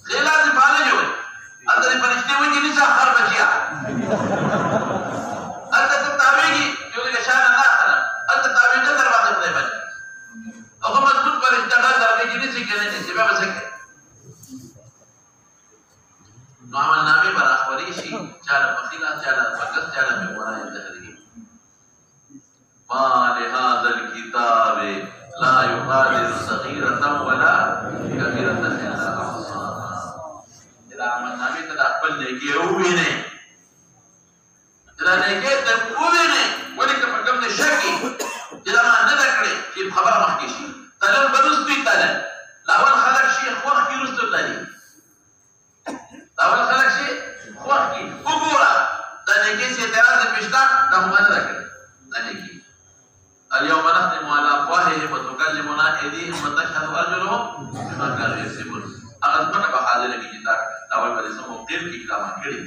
خلاص پالې جوړ اته پرشتي وي چې نيسم خر بچیا اته تابعي یو دې شان نه اخره اته تابعي ته دروازه په بچ او کوم مضبوط پرشتي ډاډ درګي کې نيسي کنه چې به وسکه نو عمل نامې پر اخباري شي چاله بخیلا چاله پکس چاله ممورای تحریر ما لهذا الكتاب لا يغادر صغيرة ولا كبيرة إلا أحصاها إذا عمل نامې ته خپل نیکي ووینې دا نیکي ته ووینې ولې که په کوم نه شکی چې دا ما نه ده کړې چې خبره مخکې شي تلل به رستوي تلل لاول خلک شي وخت کې رستو تللي اول خلق شي وخت کی وګوره د نیکی سي اعتراض پښتا د همانه راکړي د نیکی اليوم نختم على افواههم وتكلمنا ايديهم وتشهد ارجلهم بما كانوا يكسبون اغه په حاضر کې چې دا اول په سمو قیر کې کلام کړی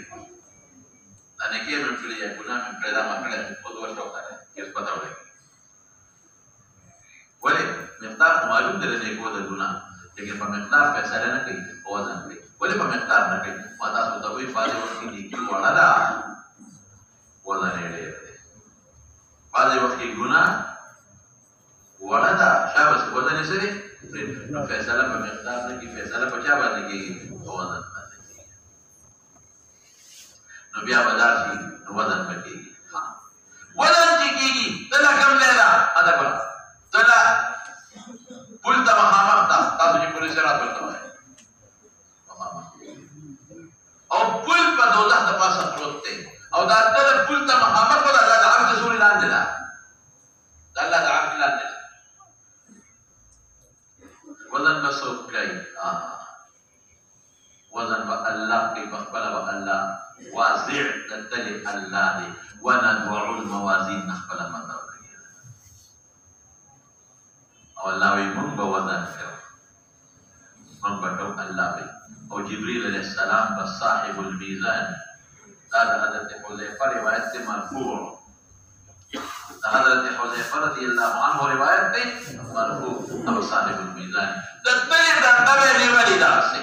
د نیکی په کړی یا ګناه په کړی دا ما کړی په دوه څه وکړه کیس پتا ولې مقدار معلوم دی نه کو د ګناه لیکن په مقدار فیصله نه کوي او ځان کوي ولې په مقدار نه کوي ما تاسو ته وی فاضل وخت کې کی وړه دا ولا نه لري فاضل وخت کې ګناه وړه دا شابه وزن یې سره فیصله په مقدار نه کوي فیصله په چا باندې کوي او ځان باندې کوي نو بیا بدل شي وزن پکې وزن چې کېږي تل کم لیدا ادا کړه تل پول ته مخامخ تاسو چې پولیس راځي او پول په دوزخ د پاسه پروت دی او دا تل پول ته مخامخ ولا د عرش سوري لاندې ده د الله د عرش لاندې وزن بسو کوي وزن به الله کې بخبل به الله واسع تل الله دی ونضع الموازين نخبل مدار او الله وي مونږ به وزن کوو مونږ به کوو الله وي او جبريل عليه السلام بصاحب الميزان دا حضرت حذيفه روایت سے مرفوع حضرت حذيفه رضي الله عنه روایت دی مرفوع ابو صاحب الميزان د تلې د تبه نیولې دا سه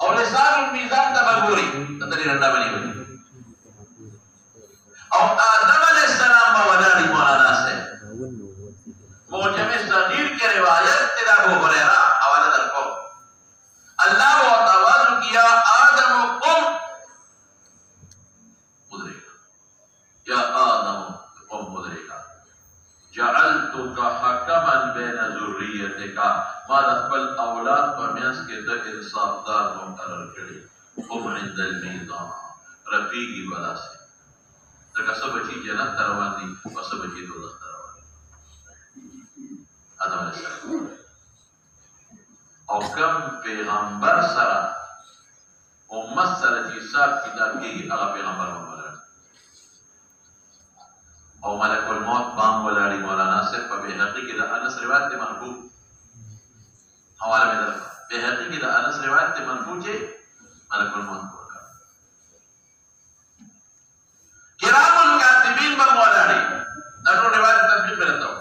او لسان الميزان د بګوري د تلې رنده باندې او آدم علیہ السلام باندې مولانا سے موجم صغیر کی روایت تیرا ابو ہریرہ حوالہ درکو اللہ و تواز کیا آدم قم مدرکا یا آدم قم مدرکا جعلتک حکما بین ذریتک ما دخل اولاد پرمیانس کے در انصاف دار مقرر کرے قم عند المیزان رفیقی بلا سے تکا سب چی جنت تروان دی و سب چی دوزخ تروان آدم علیہ السلام او کم پیغمبر سره امت سره چې حساب کتاب کېږي هغه پیغمبر هم ولاړ او ملک الموت بام ولاړي مولانا صاحب په بهقي کې د انس روایت دی مرفوع حواله مې درکړه بهقي کې د انس روایت دی مرفوع چې ملک الموت ولاړ کرام الکاتبین بام ولاړي دا ټول روایت تطبیق کړه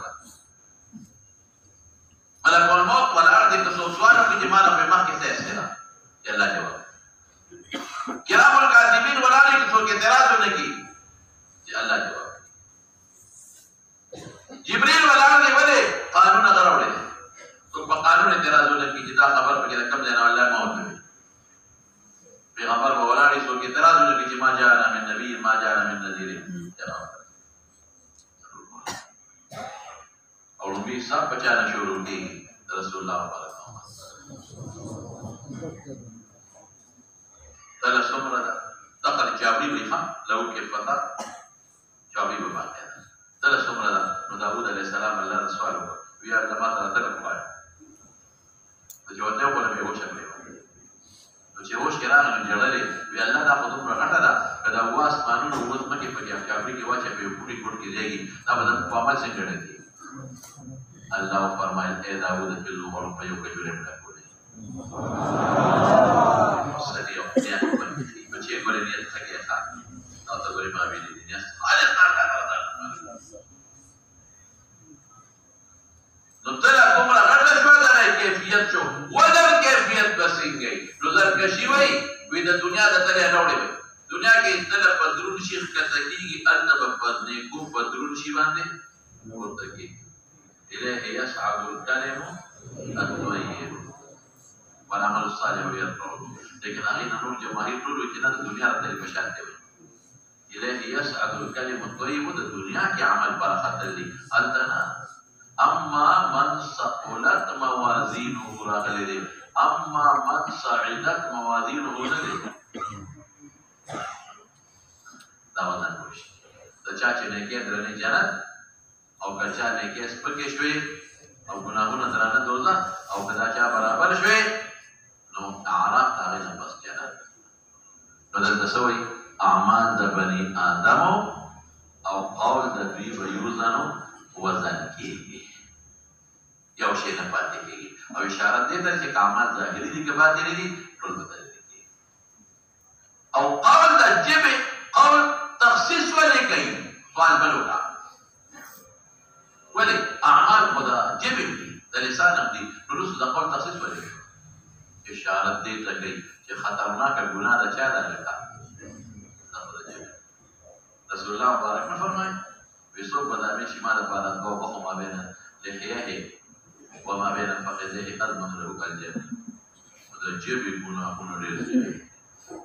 ملک الموت والارض کے سوالوں کی جماعت میں ماں کیسے ایسے نا یہ اللہ جواب کرام الکاتبین والارض کے سو کے اعتراض ہونے کی یہ اللہ جواب جبریل والارض والے قانون اگر اڑے تو قانون اعتراض ہونے کی جدا خبر پہ کم دینا اللہ موت میں پیغمبر والارض سو کے اعتراض ہونے کی ما جاءنا من نبی ما جاءنا من نذیر جواب اور بھی سب بچانا شروع کی رسول اللہ مبارک تلا سمرا دخل جابری بخا لو کے فتح جابری بباقی تلا سمرا نو داود علیہ السلام اللہ رسول اللہ وی اللہ ما تلا تک پایا عمل څنګه دی الله فرمایل اے داوود په لوړ په یو کې جوړه کړې سړي او بیا په چې ګورې نه څنګه ښه او ته ګورې ما ویني دي نه نو تلا کومه غړل شو دا کیفیت شو ودر کیفیت بسنګي نو زرکشي وای وې د دنیا د تلې راوړې دنیا کې تل بدرون شیخ کته کیږي الته بدنه کو بدرون شي باندې ورته کې اله يسعد الكلم الطيب والعمل الصالح يرفعه لیکن هغه نور جماهیر ټول کې نه د دنیا د تلې بشانته وي اله يسعد الكلم الطيب د دنیا کې عمل برکت لري الته اما من ثقلت موازینه راغلی دی اما من صعدت موازینه راغلی دا وزن کوشي د چا چې نیکي درنه جنت او کچا نیکي سپکې شوي او ګناهونه درنه دوزه او کدا چا برابر شوي نو اعراف هغه نه بس جنت بدل تسوي اعمال د بني آدم او قول د دوی ويوزنو وزن کېږي یو شی نه پاتې کېږي او اشاره دې ته چې اعمال ظاهري دي که باطني دي ټول بدل کېږي او قول د جبه قول تخصیص ولې کوي سوال بل وکړه ولې اعمال خدا جبه دي د لسان هم دي نو رسو د قول تخصیص ولې کوي اشاره دې ته کوي چې خطرناکه ګناه د چا ده لکه رسول الله مبارک نه فرمایي ویسوک بدامي چې ما لپاره دوه بخو ما بینه لحیه وما بین فخذیه قدمه له الجنه د جبې ګناهونه ډېر دي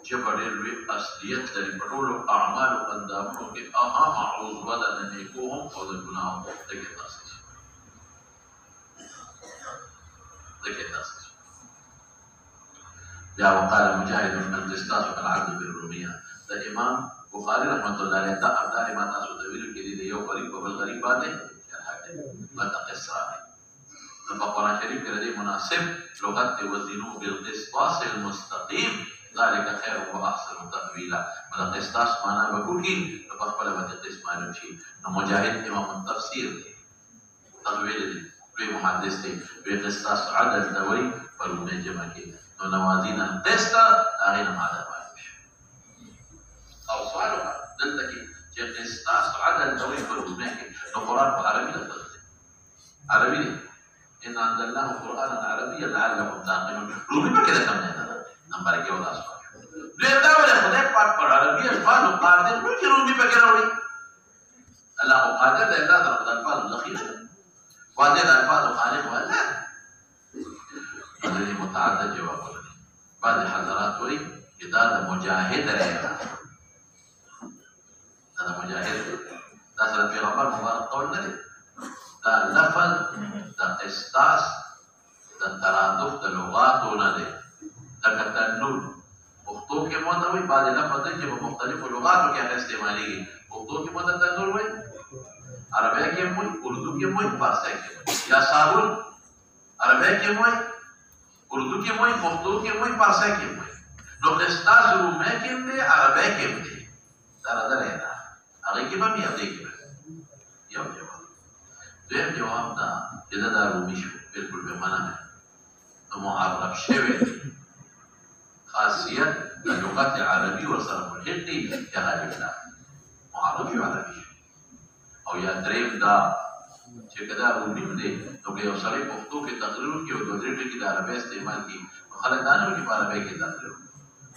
جبه ډېر لوی اصلیت لري په ټولو اعمالو اندامونو کې اهم عضو ده د نیکو هم او د ګناهو دغې تاسیس بیا وقال مجاهد القسطاس العدل بالروميه د امام بخاری رحمت الله علیه دا ابدال ما تاسو ته ویلو کې دي یو غریب په بل غریب باندې شرح کوي متقصا نو په قرآن شریف کې د مناسب لغت وزنو بالقسطاس المستقيم ذلك خير واحسن تاويلا متقصاص معنا وکړي نو په خپل باندې قسط معلوم شي نو مجاهد امام التفسیر تطویل دي دوی محدث دي دوی قسطاس عدد دوی پرونه جمع کې نو نوازین القسط هغه نه معلوم او سوال دلته کې چې قسطاس عدد دوی پرونه کې نو قرآن په عربي لفظ دی عربي دی ان انزلناه قرانا عربيا لعلكم تعقلون رومي په کې ده کوم نه نمبر کې ولا سوال دوی دا ولې خدای پاک په عربي الفاظ قادر نو چې رومي په کې راوړي الله قادر دی الله تعالی په الفاظ ذخیره واضح الفاظ خالق ولا دې متعدد جواب ورکړي بعض حضرات وایي چې دا د مجاهد راځي دا مجاهد دا سره پیغمبر مبارک قول نه دی دا لفظ دا قسطاس دا ترادف دا لغاتو نه دی دا تنور پښتو کې مو ته وایي بعضې لفظ دی چې په مختلفو لغاتو کې هغه استعمالېږي پښتو کې مو ته تنور وایي عربی کې مو اردو کې مو فارسی کې یا صابون عربی کې مو اردو کې مو پښتو کې مو فارسی کې مو نو قسطاس رومي کې دی عربی کې دی دا راځي دا هغه کې به بیا دی کې یو جواب دویم جواب دا چې دا رومي شو بالکل به معنا نه نو معرب شوی خاصیت د لغت عربي ورسره ملحق دی چې هغه دا معرب شو عربي او یا دریم دا چې کدا رومي دی نو که یو سړی پښتو کې تقریر وکړي او دوه درې ټکي د عربي استعمال کړي نو خلک دا نه وایي چې په عربي کې تقریر وکړي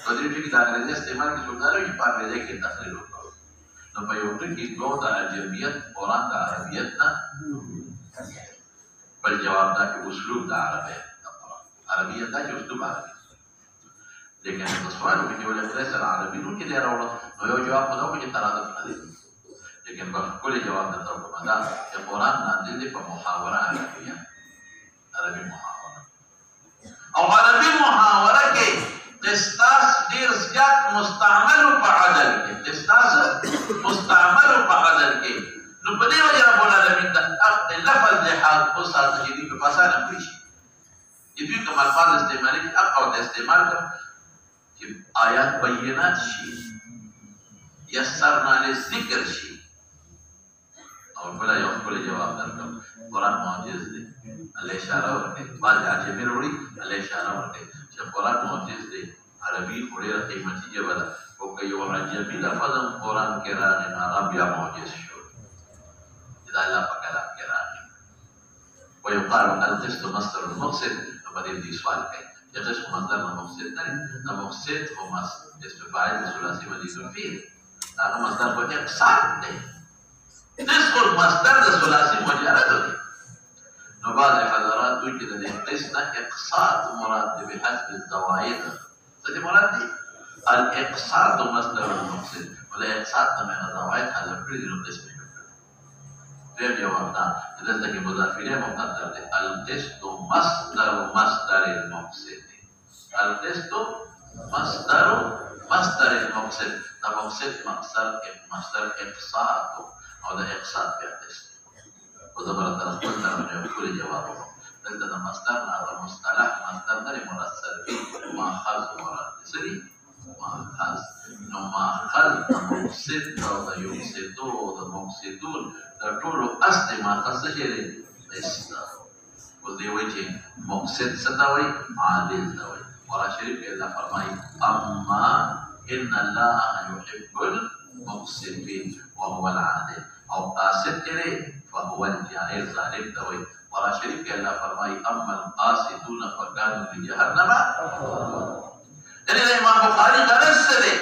دوه درې ټکي د انګریزي استعمال کړي څوک دا نه وایي چې په انګریزي کې تقریر وکړي نو په یو ټکي دوه د عجمیت قرآن د عربیت نه بل جواب دا چې اسلوب د عربیت عربیت دا چې اسلوب عربي لیکن د سوالو کې ولې خدای سره عربي نو کې دی راوړل نو یو جواب خو دا وکړي چې ترادف نه دی لیکن په ښکلي جواب درته وکړم دا چې قرآن نازل دی په محاوره عربیه عربي محاوره او عربي محاوره کې قسطاس ډیر زیات مستعمل په عدل کې قسطاس مستعمل په عدل کې نو په دې وجه رب العالمین د اخذ لفظ لحاظ او ساده دي په فساد کوي چې دوی کوم الفاظ استعمالي کې او د استعمال چې آیات بینات شي یسرنا للذکر شي او بل یو خپل جواب درکړم قرآن معجز دی الله اشاره ورکړي بعض عجمي وروړي الله اشاره ورکړي چې قرآن معجز دی عربي ډېره قیمتي ژبه ده او که یو عجمي لفظ هم قرآن کې راغی نو هغه بیا معجز شو چې دا الله په کلام کې راغی ويقال القسط مصدر المقصد فبدل دي سؤال كي القسط مصدر المقصد المقصد هو اسم فاعل ثلاثي مزيد فيه هذا مصدر هو اقساط ده قسط المصدر ده ثلاثي مجرد ده بعض الحضارات توجد القسط اقساط مراد بحسب الزوايد فدي مراد دي الاقساط مصدر المقصد ولا اقساط من الزوايد هذا كل القسم فهم جواب دا دلته کې مضاف الیه مقدر دی القسط مصدر المقصد القسط مصدر المقصد دا مقصد مصدر اقساط او دا اقساط بیا قسط او دا بل طرف خپل طرف نه کول جواب دلته دا مصدر نه مصطلح مصدر نه مرسل به ماخذ مراد سری ماخذ نو ماخذ مقصد او دا یقصدو او دا مقصدون دا ټولو اصل ماخذ څه دی قسط او دی وایي چې مقصد څه ته وایي عادل ته وایي قرآن شریف کې الله فرمایي اما ان الله يحب المقسطين وهو العادل او قاسط کړي فهو الجاهل ظالم ته وایي قرآن شریف کې الله فرمایي اما القاسطون فكانوا لجهنم یعنی د امام بخاري غرض څه دی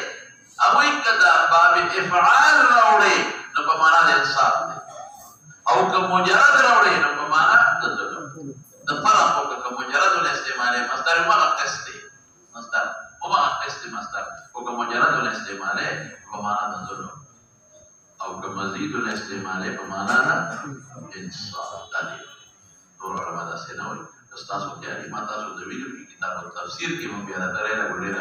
هغوی که دا باب افعال راوړي نو په معنا د انصاف دی او که مجرد راوړي نو په معنا د ظلم د فرق او که مجرد ول استعمال مصدر مغه قسط مصدر وما قسط مصدر او که مجرد ول استعمال په معنا د ظلم او که مزید ول استعمال په معنا د انصاف دی ټول علماء دا سينوي استاسو کې ما تاسو د ویډیو کې کتاب او تفسیر کې مونږ بیا درې لا ګډه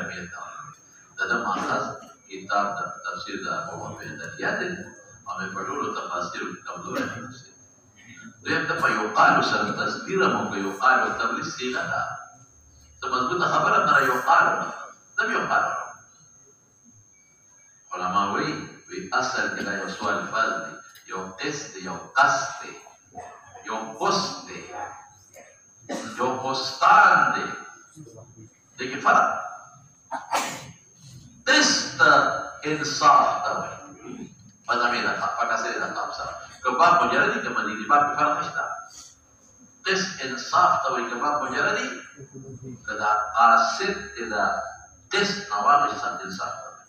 دا ماخذ کتاب د تفسیر د ابو بکر یاد او په ټولو تفاسیر کمزور دي دوی ته په یو قالو سره تصویر مو کوي یو قالو تبلیغ سیغه ده ته مضبوطه خبره نه یو قالو دا یو قالو علماء وی اصل کې دا یو سوال فاز دی یو قسط یو قصد یو قسط یو قسطان دی دیکھیں فرق قسط انصاف ته وایي په ضمیر په کسر د قاف سره که باب مجردي که مزیدي باب کې فرق نشته قسط انصاف ته وایي که باب مجردي که دا قاصد دا قسط نواقص انصاف ته وایي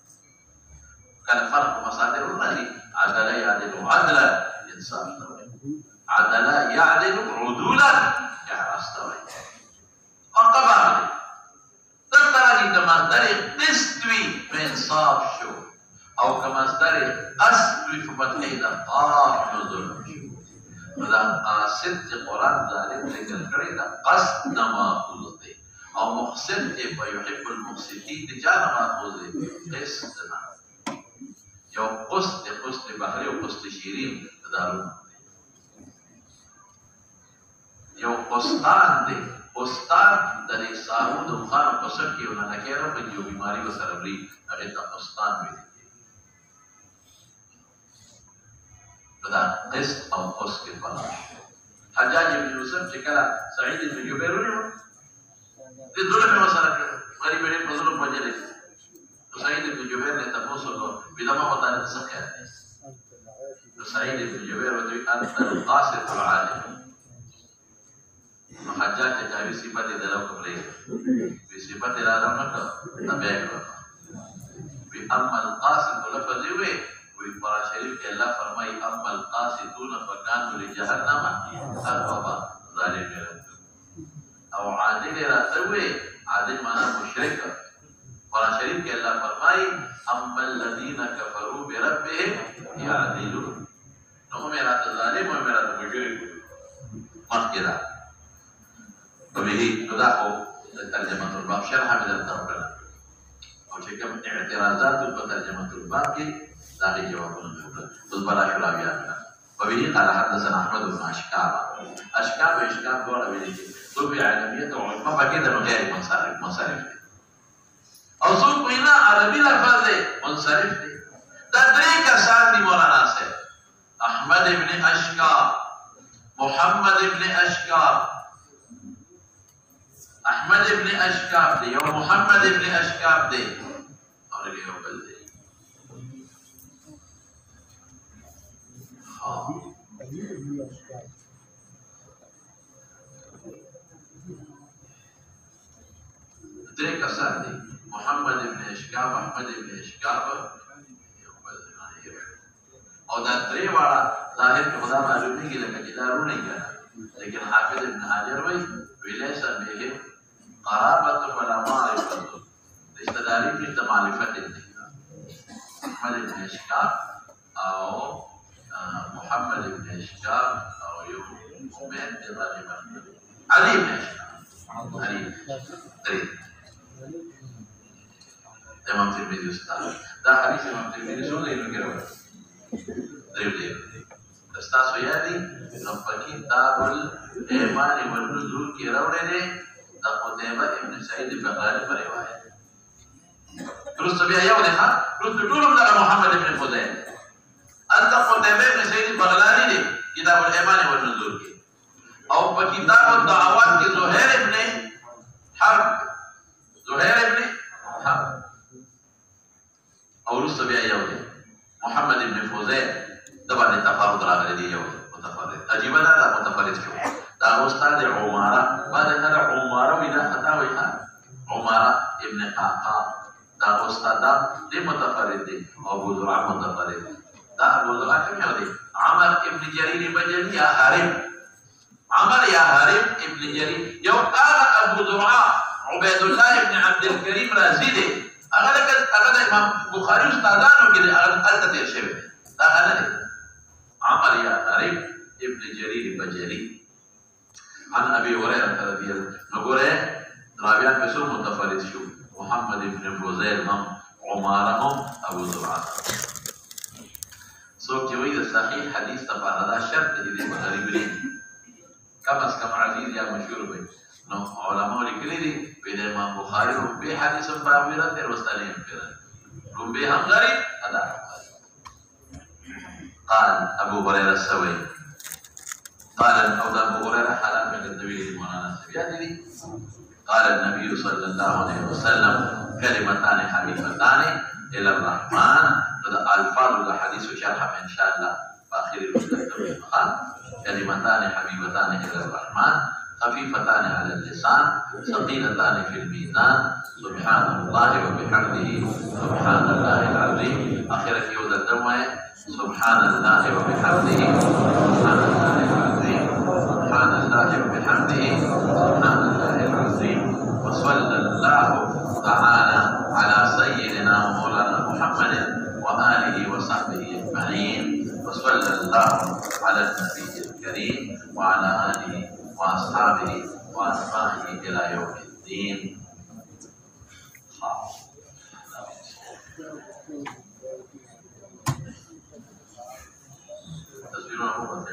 کله فرق په مصادر ورغلي عدل يعدل عدلا انصاف ته وایي عدل يعدل عدولا اعراض ته وایي او طبعا دلته که مصدر قسط وي نو انصاف شو او که مصدر قصد وي په فتحې د قاف نو ظلم شو نو دا قاصد چې قرآن ظالم ذکر کړی دا قصد نه ماخوذ دی او محسن چې په یحب المقسطین د چا نه ماخوذ دی قسط نه یو قسط بحري او قسط شیرین د دارون یو قسطان دی قسطان د دې سارو د خان په سر کې ونه لکه په یو بیماری وسره لري هغه ته قسطان ویل دا قسط او قسط کې فرق حجاج بن یوسف چې کله سعید بن جبیر ونیو د ظلم وسره کړ غریب دې په ظلم باندې سعید بن جبیر له تاسو نو بلما وطن څخه سعید بن جبیر وتوی انت القاصد العالم حجاج ته چاوي صفات دې دلو کوي په صفات راځم نه تبع په اما القاصد لفظ وي قرآن شریف کې الله فرمایي اما القاسطون فكانوا لجهنم حطبا ظالمين او عادل راتوي عادل معنا مشرک قرآن شریف کې الله فرمایي اما الذين كفروا بربهم يعدلون نو میرا ظالم او میرا مشرک مخکره وبه تدعو ترجمه الباب شرح من الترجمه او چې کوم اعتراضات په ترجمه الباب کې داغي جوابونه وکړه اوس بلا شراویان وبه قال حدثنا احمد بن اشكاب دواړه ویلي دي تو په عالمیت او علم په کې د غیر منصرف دي او څوک وینا عربي لفظ دی منصرف دي دا درې کسان دي مولانا صاحب احمد ابن اشکاب، محمد ابن اشکاب، احمد ابن اشکاب دی او محمد ابن اشکاب دی اور یو بل دی. درې کسان دي، محمد ابن اشکاب، احمد ابن اشکاب او دا درې واړه ظاهر کې خدا معلومیږي لکه چې دا رونه یې کنه، لیکن حافظ ابن حجر وایي لیس بهم قرابة ولا معرفة، رشتہ داری کی تو معرفت نہیں. احمد ابن اشکاب او محمد ابن اشکاب او یو عمید دی غالبا علی ابن اشکاب، علی درې امام ترمذی استاد دا حدیث امام ترمذی څو دی نو کېږي درې دی تاسو یادی نو په کتاب الایمان والنذور کې راوړی دی دا قتیبه ابن سعید بغدادي پر روایت. درست بیا یو دی ها درست ټول دا محمد ابن فضیل انت قتیبه ابن سعید بغدادي دی کتاب الایمان والنذور کې، او په کتاب الدعوات کې زهیر ابن حرب، زهیر ابن حرب، او درست بیا یو دی محمد ابن فضیل دا باندې تفاوت راغلی دی، یو متفرد عجیبه دا متفرد شو. دا استاد عمارة بعد هذا عمارة وإذا فتاويها عمارة ابن قعقاع دا استاد دي متفرد دي، أبو زرعة متفرد دا أبو زرعة كم يغدي عمر ابن جرير بجلي يا هارم، عمر يا هارم ابن جرير يو قال أبو زرعة عبيد الله ابن عبد الكريم رازي أغلق إمام بخاري استاذانه كده أغلق تيرشبه دا أنا عمر يا هارم ابن جرير بجلي عن ابي هريره رضي الله عنه نقول رابعا بسو متفرد شو محمد بن فضيل هم عمارة هم ابو زرعه سوق جوي صحيح حديث تفاردا شرط دي غريب لي كم از كم عزيز يا مشهور به نو علماء لیکلي دي په امام بخاري او به حدیث په امره تر وستانه کړه نو به هم غريب ادا قال ابو هريره السوي قال أبو هريرة حلال من النبي مولانا السبياني قال النبي صلى الله عليه وسلم كلمتان حبيبتان إلى الرحمن. هذا ألفاظ الحديث شرحها إن شاء الله بآخر المقال. كلمتان حبيبتان إلى الرحمن خفيفتان على اللسان ثقيلتان في الميزان سبحان الله وبحمده سبحان الله العظيم. آخر يوم الدموع سبحان الله وبحمده سبحان الله العظيم سبحان الله وبحمده سبحان الله العظيم. وصلى الله تعالى على سيدنا مولانا محمد وآله وصحبه أجمعين. وصلى الله على النبي الكريم وعلى آله وأصحابه وأتباعه إلى يوم الدين. تصويرون